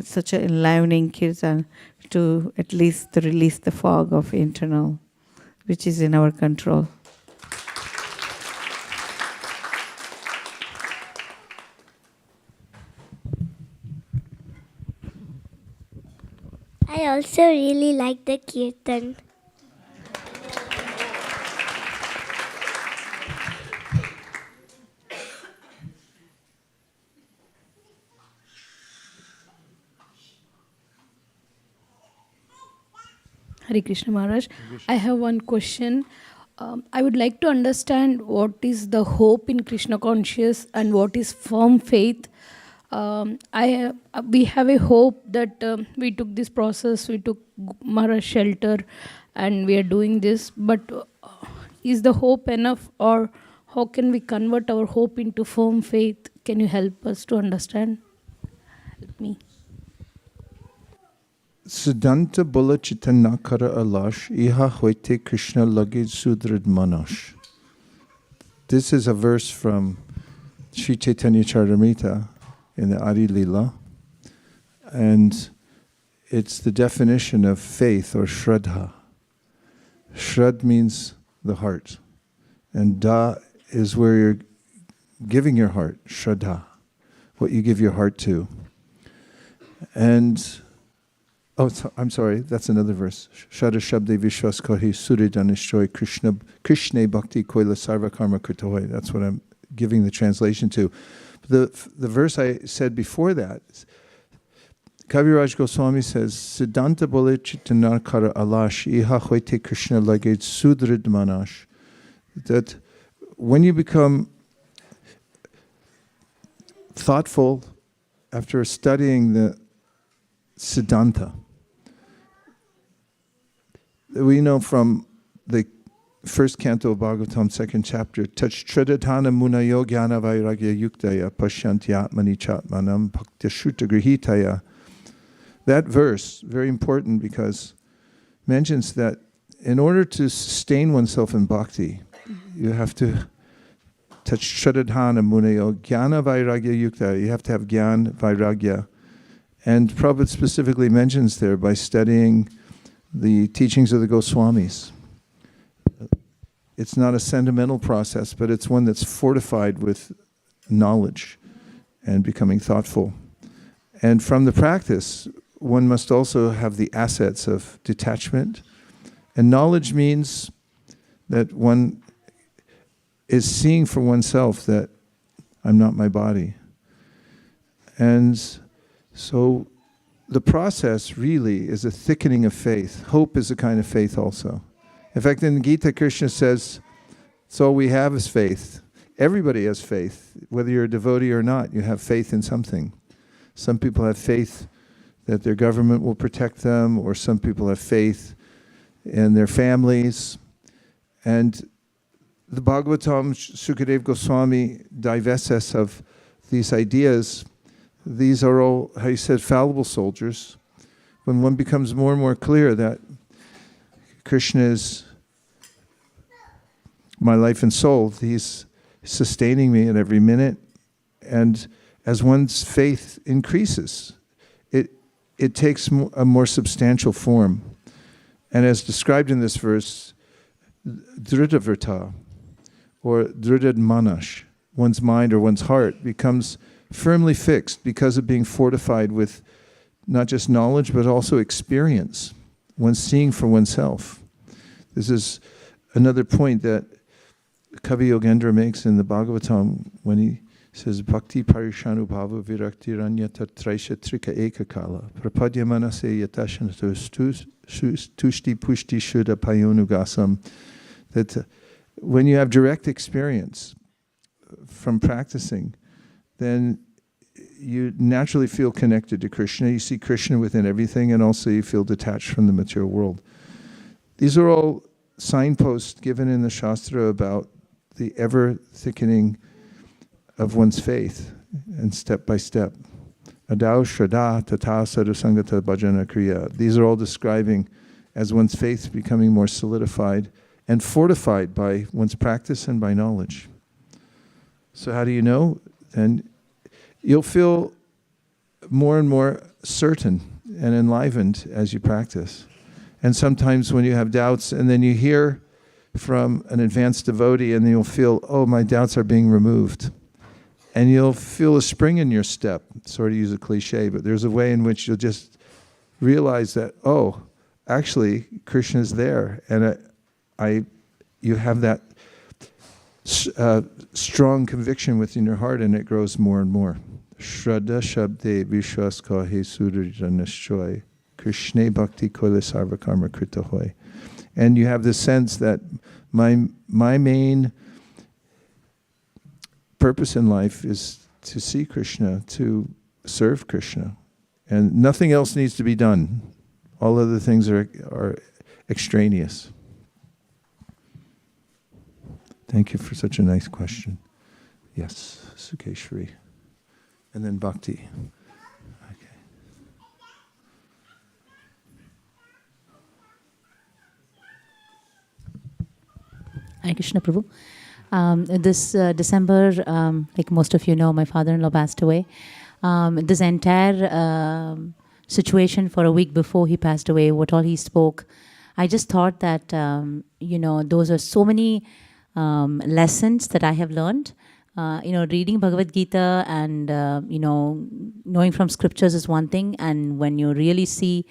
such an enlivening kirtan to at least release the fog of internal, which is in our control. I also really like the kirtan. Hare Krishna Maharaj. I have one question. I would like to understand what is the hope in Krishna conscious and what is firm faith. We have a hope that we took this process, we took Maharaj shelter, and we are doing this. But is the hope enough, or how can we convert our hope into firm faith? Can you help us to understand? Help me. Siddhanta bola chitanakara alash iha hoite Krishna lage sudrid manash. This is a verse from Sri Chaitanya Charitamrita in the Adi Lila, and it's the definition of faith or shraddha. Shrad means the heart, and da is where you're giving your heart, shraddha, what you give your heart to. And I'm sorry, that's another verse. Shada Shabde Vishwas Kahi Suridanishtoy Krishna Bhakti Koila Sarva Karma Kritoy. That's what I'm giving the translation to. The verse I said before that, Kaviraj Goswami says, Siddhanta Bole Chitanakara Alash Iha Hoite Krishna Laged Sudrid Manash. That when you become thoughtful after studying the Siddhanta, we know from the first canto of Bhagavatam, second chapter, Tachtradhatana munayo jnana vairagya yuktaya pasyantyatmani chatmanam bhaktya shuta grihitaya. That verse, very important, because mentions that in order to sustain oneself in bhakti, you have to Tachtradhatana munayo jnana vairagya yuktaya. You have to have jnana, vairagya. And Prabhupada specifically mentions there by studying the teachings of the Goswamis. It's not a sentimental process, but it's one that's fortified with knowledge and becoming thoughtful. And from the practice, one must also have the assets of detachment. And knowledge means that one is seeing for oneself that I'm not my body. And so the process really is a thickening of faith. Hope is a kind of faith also. In fact, in Gita, Krishna says, it's all we have is faith. Everybody has faith. Whether you're a devotee or not, you have faith in something. Some people have faith that their government will protect them, or some people have faith in their families. And the Bhagavatam, Sukadeva Goswami divests us of these ideas These are all, how you said, fallible soldiers. When one becomes more and more clear that Krishna is my life and soul, He's sustaining me at every minute. And as one's faith increases, it takes a more substantial form. And as described in this verse, Dhritavrta, or Dhritadmanash, one's mind or one's heart becomes firmly fixed because of being fortified with not just knowledge, but also experience. One's seeing for oneself. This is another point that Kavi Yogendra makes in the Bhagavatam when he says, Bhakti parishanu bhava virakti ranyata traisha trika ekakala prapadya manase yatashanato tushti pushti shuddha payonugasam. That when you have direct experience from practicing, then you naturally feel connected to Krishna. You see Krishna within everything, and also you feel detached from the material world. These are all signposts given in the Shastra about the ever-thickening of one's faith, and step by step. Adau shraddha tata sadhusangata bhajana kriya. These are all describing as one's faith becoming more solidified and fortified by one's practice and by knowledge. So how do you know? Then you'll feel more and more certain and enlivened as you practice. And sometimes when you have doubts and then you hear from an advanced devotee and you'll feel, oh, my doubts are being removed. And you'll feel a spring in your step, sort of use a cliche, but there's a way in which you'll just realize that, oh, actually, Krishna's there. And you have that strong conviction within your heart, and it grows more and more. Shraddha shabde vishwas kahe surya nishchoy Krishna bhakti kole sarva karma krita hoy. And you have the sense that my main purpose in life is to see Krishna, to serve Krishna. And nothing else needs to be done. All other things are extraneous. Thank you for such a nice question. Yes, Sukeshwari. And then Bhakti. Okay. Hare Krishna Prabhu. This December, like most of you know, my father-in-law passed away. This entire situation for a week before he passed away, what all he spoke, I just thought that, those are so many lessons that I have learned. Reading Bhagavad Gita and, knowing from scriptures is one thing. And when you really see,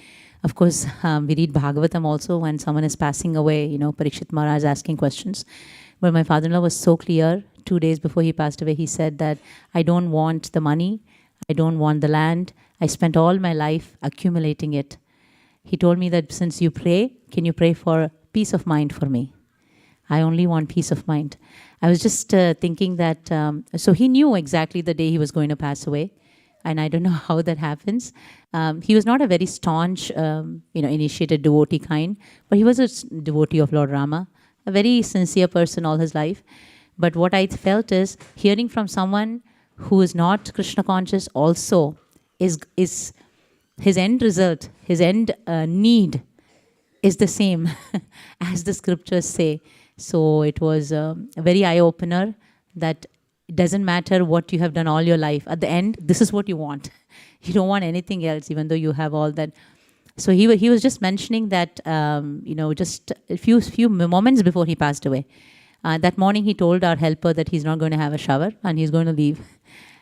of course, we read Bhagavatam also when someone is passing away, Parikshit Maharaj asking questions. But my father-in-law was so clear. 2 days before he passed away, he said that I don't want the money. I don't want the land. I spent all my life accumulating it. He told me that since you pray, can you pray for peace of mind for me? I only want peace of mind. I was just thinking that, so he knew exactly the day he was going to pass away. And I don't know how that happens. He was not a very staunch, initiated devotee kind, but he was a devotee of Lord Rama, a very sincere person all his life. But what I felt is hearing from someone who is not Krishna conscious also is his end result, his end need is the same as the scriptures say. So it was a very eye-opener that it doesn't matter what you have done all your life. At the end, this is what you want. You don't want anything else, even though you have all that. So he was just mentioning that, just a few moments before he passed away. That morning he told our helper that he's not going to have a shower and he's going to leave.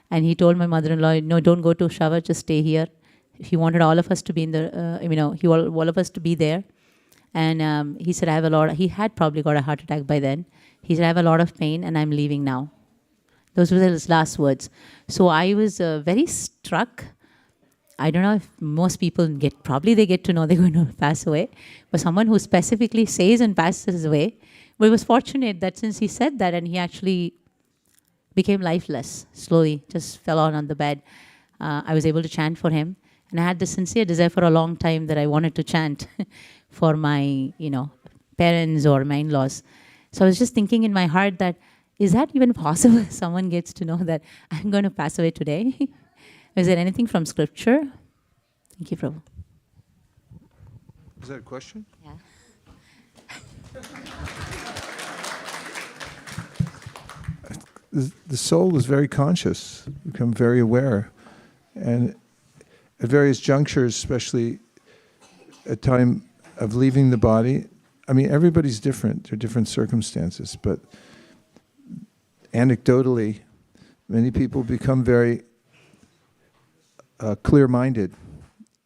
And he told my mother-in-law, no, don't go to shower, just stay here. He wanted all of us to be in the, all of us to be there. And he said, he had probably got a heart attack by then. He said, I have a lot of pain and I'm leaving now. Those were his last words. So I was very struck. I don't know if most people get to know they're going to pass away. But someone who specifically says and passes away, but it was fortunate that since he said that and he actually became lifeless, slowly, just fell on the bed. I was able to chant for him. And I had this sincere desire for a long time that I wanted to chant for my, parents or my in-laws. So I was just thinking in my heart that, is that even possible? Someone gets to know that I'm going to pass away today. Is there anything from scripture? Thank you, Prabhu. Is that a question? Yeah. The soul is very conscious, become very aware. And at various junctures, especially at time of leaving the body, I mean, everybody's different. There are different circumstances. But anecdotally, many people become very clear-minded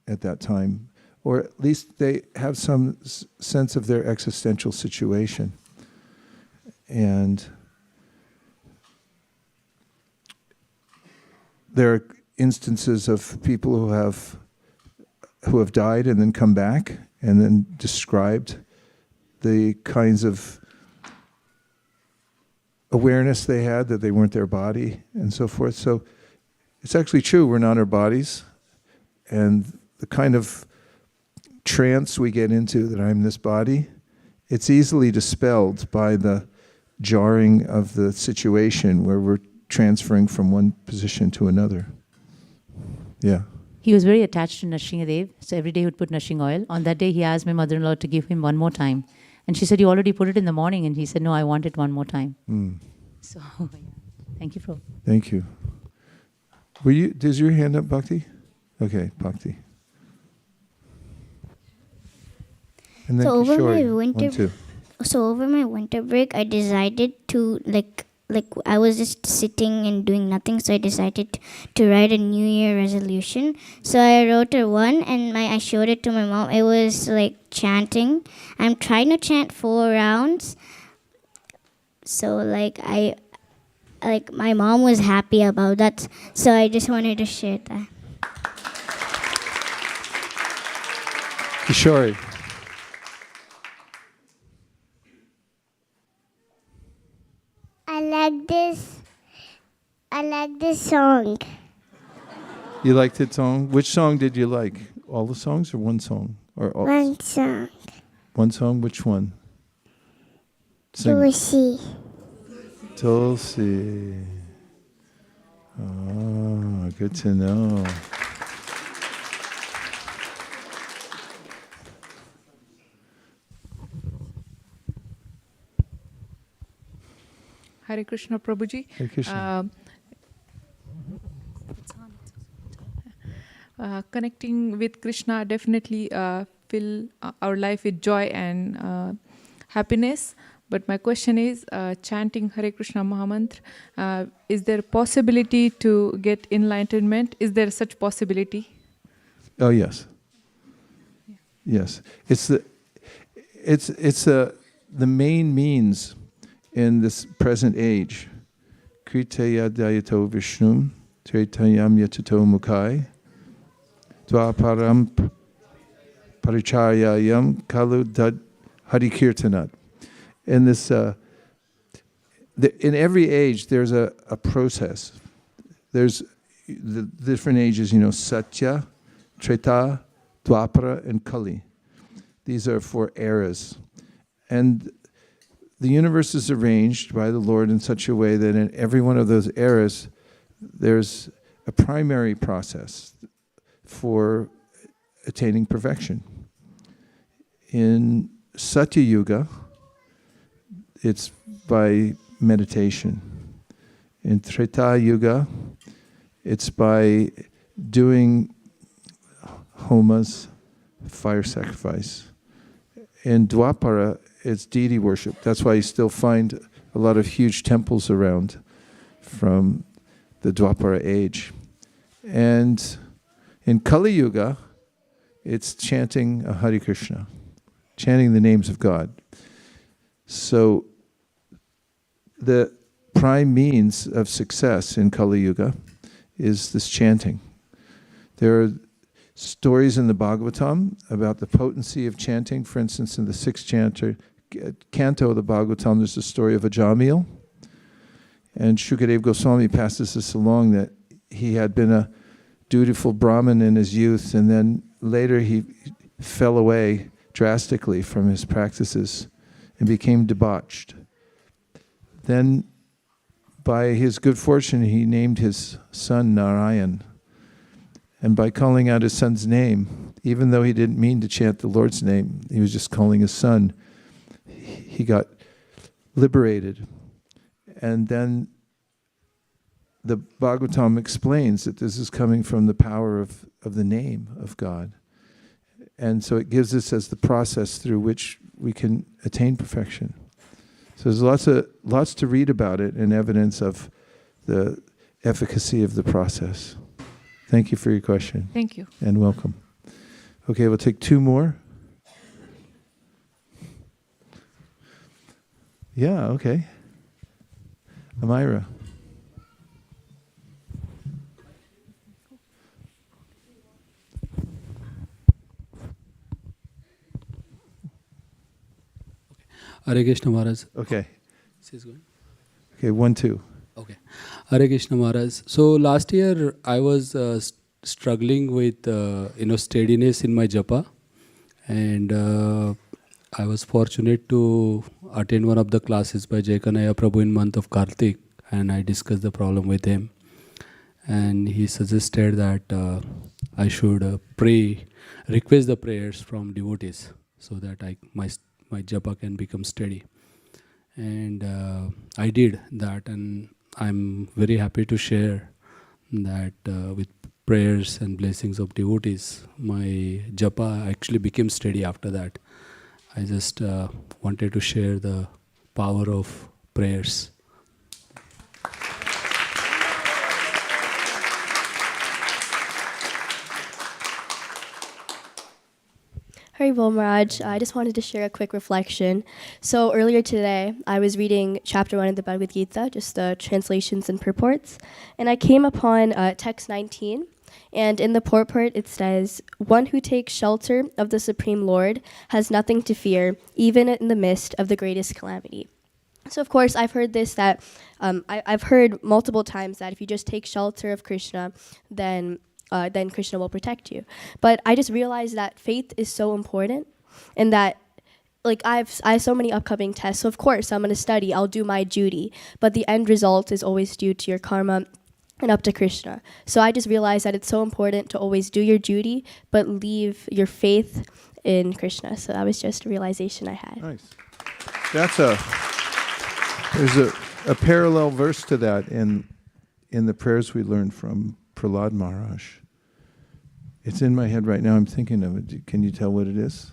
at that time, or at least they have some sense of their existential situation. And there are instances of people who have died and then come back and then described the kinds of awareness they had that they weren't their body and so forth. So it's actually true, we're not our bodies. And the kind of trance we get into that I'm this body, it's easily dispelled by the jarring of the situation where we're transferring from one position to another. Yeah. He was very attached to Nrsingadev, so every day he would put Nrsinga oil. On that day, he asked my mother-in-law to give him one more time. And she said, you already put it in the morning. And he said, no, I want it one more time. So, yeah. Thank you, Prabhu. Thank you. Is your hand up, Bhakti? Okay, Bhakti. And then So over Kishori, my winter- 1, 2. So over my winter break, I decided to like I was just sitting and doing nothing, so I decided to write a New Year resolution. So I wrote a one, and I showed it to my mom. It was like chanting. I'm trying to chant 4 rounds. So my mom was happy about that. So I just wanted to share that. Kishori. I like this song. You liked the song? Which song did you like? All the songs or one song? Or all? One song. One song? Which one? You will see. Tulsi. Oh, good to know. Hare Krishna, Prabhuji. Hare Krishna. Connecting with Krishna definitely fill our life with joy and happiness. But my question is, chanting Hare Krishna Mahamantra, is there a possibility to get enlightenment? Is there such possibility? Oh yes. Yes, it's the main means in this present age. Kritaya dayato Vishnum, Tretayam yatato mukai, Dvaparam parichayayam kalu dad harikirtanat. In this, in every age, there's a process. There's the different ages, Satya, Treta, Dwapara, and Kali. These are 4 eras. And the universe is arranged by the Lord in such a way that in every one of those eras, there's a primary process for attaining perfection. In Satya Yuga, it's by meditation. In Treta Yuga, it's by doing homas, fire sacrifice. In Dwapara, it's deity worship. That's why you still find a lot of huge temples around from the Dwapara age. And in Kali Yuga, it's chanting a Hare Krishna, chanting the names of God. So the prime means of success in Kali Yuga is this chanting. There are stories in the Bhagavatam about the potency of chanting. For instance, in the 6th canto of the Bhagavatam, there's the story of Ajamil. And Shukadeva Goswami passes this along that he had been a dutiful Brahmin in his youth, and then later he fell away drastically from his practices and became debauched. Then, by his good fortune, he named his son Narayan. And by calling out his son's name, even though he didn't mean to chant the Lord's name, he was just calling his son, he got liberated. And then the Bhagavatam explains that this is coming from the power of the name of God. And so it gives us as the process through which we can attain perfection. So there's lots to read about it and evidence of the efficacy of the process. Thank you for your question. Thank you. And welcome. Okay, we'll take two more. Yeah, okay. Amira. Hare Krishna Maharaj. Okay. This is going. Okay, 1, 2. Okay. Hare Krishna Maharaj. So last year I was struggling with steadiness in my japa, and I was fortunate to attend one of the classes by Jaikanaya Prabhu in month of Kartik, and I discussed the problem with him, and he suggested that I should request the prayers from devotees so that my japa can become steady. And I did that, and I'm very happy to share that with prayers and blessings of devotees, my japa actually became steady after that. I just wanted to share the power of prayers. Haribol Maharaj, I just wanted to share a quick reflection. So earlier today, I was reading chapter 1 of the Bhagavad Gita, just the translations and purports, and I came upon text 19, and in the purport it says, "One who takes shelter of the Supreme Lord has nothing to fear, even in the midst of the greatest calamity." So of course, I've heard this, that I've heard multiple times that if you just take shelter of Krishna, then Krishna will protect you. But I just realized that faith is so important, and that I have so many upcoming tests. So of course I'm going to study, I'll do my duty, but the end result is always due to your karma and up to Krishna. So I just realized that it's so important to always do your duty, but leave your faith in Krishna. So that was just a realization I had. Nice. There's a parallel verse to that in the prayers we learned from Prahlad Maharaj. It's in my head right now. I'm thinking of it. Can you tell what it is?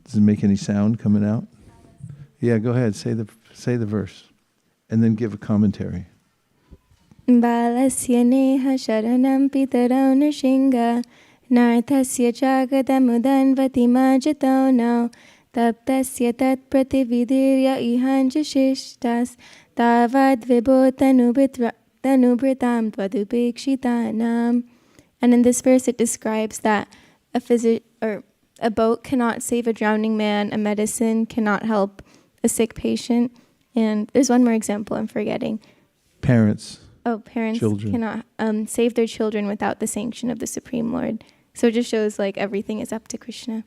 Does it make any sound coming out? Yeah, go ahead. Say the verse, and then give a commentary. Balasya neha sharanam pitarau nishinga narthasya jagadamudanvati majatau now taptasya tat pratividirya ihanjashishtas tavad vibhotanubhritam tvadupekshitanam. And in this verse it describes that a boat cannot save a drowning man, a medicine cannot help a sick patient, and there's one more example I'm forgetting. Parents Children cannot save their children without the sanction of the Supreme Lord. So it just shows everything is up to Krishna.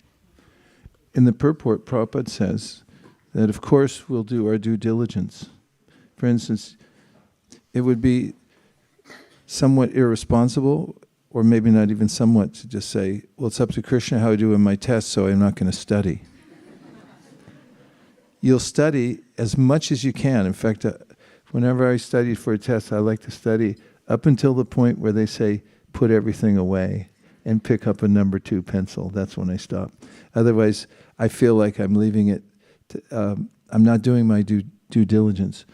In the purport, Prabhupada says that of course we'll do our due diligence. For instance, it would be somewhat irresponsible, or maybe not even somewhat, to just say, well, it's up to Krishna how I do in my test, so I'm not going to study. You'll study as much as you can. In fact, whenever I study for a test, I like to study up until the point where they say, put everything away and pick up a number 2 pencil. That's when I stop. Otherwise, I feel like I'm leaving it, I'm not doing my due diligence.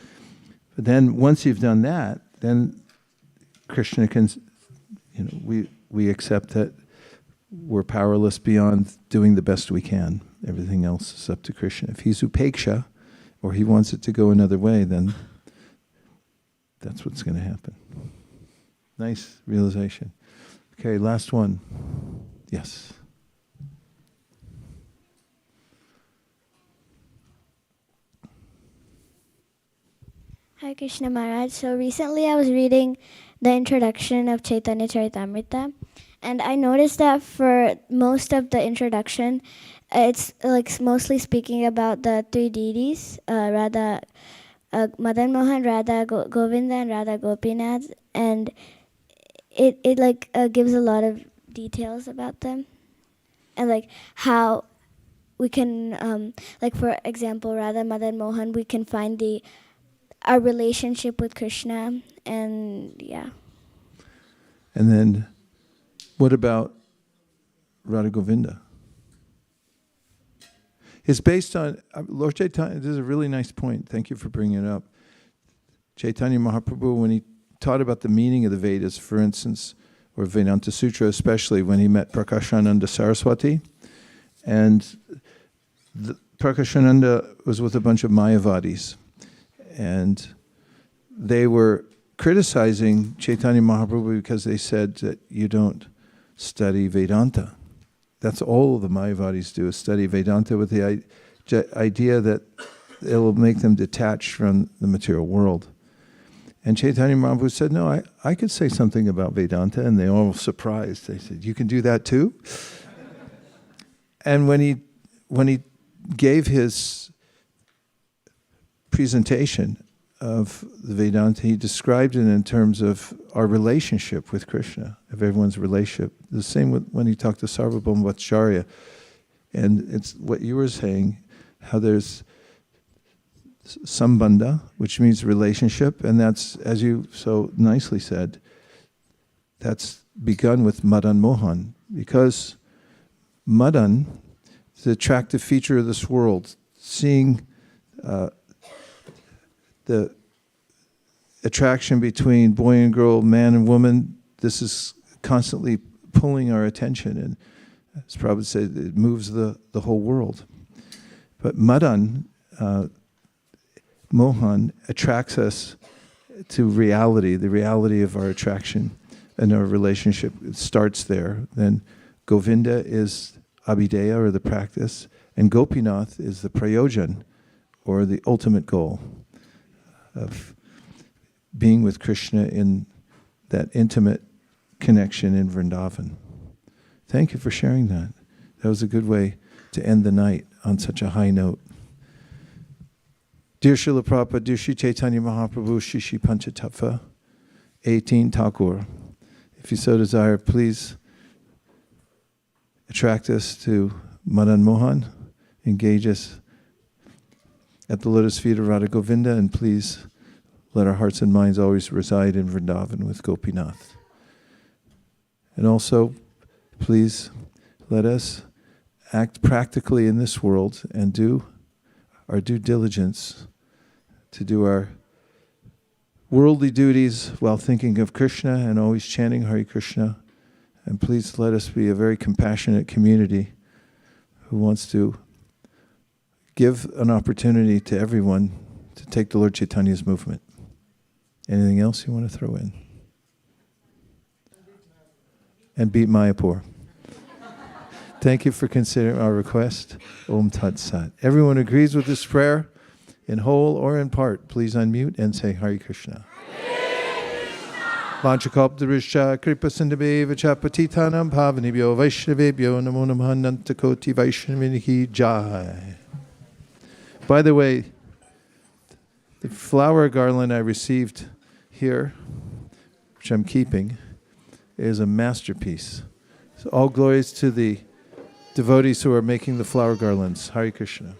But then once you've done that, then Krishna can, we accept that we're powerless beyond doing the best we can. Everything else is up to Krishna. If he's upeksha, or he wants it to go another way, then that's what's going to happen. Nice realization. Okay, last one. Yes. Hare Krishna Maharaj. So recently I was reading the introduction of Chaitanya Charitamrita, and I noticed that for most of the introduction, it's mostly speaking about the 3 deities, Radha, Madan Mohan, Radha Govinda, and Radha Gopinath, and it like gives a lot of details about them, and like how we can like for example Radha, Madan, Mohan, we can find our relationship with Krishna, and yeah. And then what about Radha Govinda? It's based on, Lord Chaitanya, this is a really nice point. Thank you for bringing it up. Chaitanya Mahaprabhu, when he taught about the meaning of the Vedas, for instance, or Vedanta Sutra especially, when he met Prakashananda Saraswati, and Prakashananda was with a bunch of Mayavadis, and they were criticizing Chaitanya Mahaprabhu because they said that you don't study Vedanta. That's all the Mayavadis do, is study Vedanta with the idea that it will make them detached from the material world. And Chaitanya Mahaprabhu said, no, I could say something about Vedanta, and they all were surprised. They said, you can do that too? And when he gave his presentation of the Vedanta, he described it in terms of our relationship with Krishna, of everyone's relationship. The same when he talked to Sarvabhauma Vatcharya. And it's what you were saying, how there's sambandha, which means relationship, and that's, as you so nicely said, that's begun with Madan Mohan, because Madan, the attractive feature of this world, seeing the attraction between boy and girl, man and woman, this is constantly pulling our attention, and as Prabhupada said, it moves the whole world. But Madan, Mohan, attracts us to reality, the reality of our attraction and our relationship. It starts there. Then Govinda is Abhideya, or the practice, and Gopinath is the prayojan, or the ultimate goal of being with Krishna in that intimate connection in Vrindavan. Thank you for sharing that. That was a good way to end the night on such a high note. Dear Srila Prabhupada, dear Sri Chaitanya Mahaprabhu, Shri Shri Panchatattva, 18 Thakur, if you so desire, please attract us to Madan Mohan, engage us at the lotus feet of Radha Govinda, and please let our hearts and minds always reside in Vrindavan with Gopinath. And also, please let us act practically in this world and do our due diligence to do our worldly duties while thinking of Krishna and always chanting Hare Krishna. And please let us be a very compassionate community who wants to give an opportunity to everyone to take the Lord Chaitanya's movement. Anything else you want to throw in? And beat Mayapur. Thank you for considering our request. Om Tat Sat. Everyone agrees with this prayer, in whole or in part. Please unmute and say Hare Krishna. Vanchakalptarishya kripa sindhabe vachapatitanam bhavanibhyo vaishnavebhyo namo namaha nantakoti vaishnavinihi jai. By the way, the flower garland I received here, which I'm keeping, is a masterpiece. So all glories to the devotees who are making the flower garlands. Hare Krishna.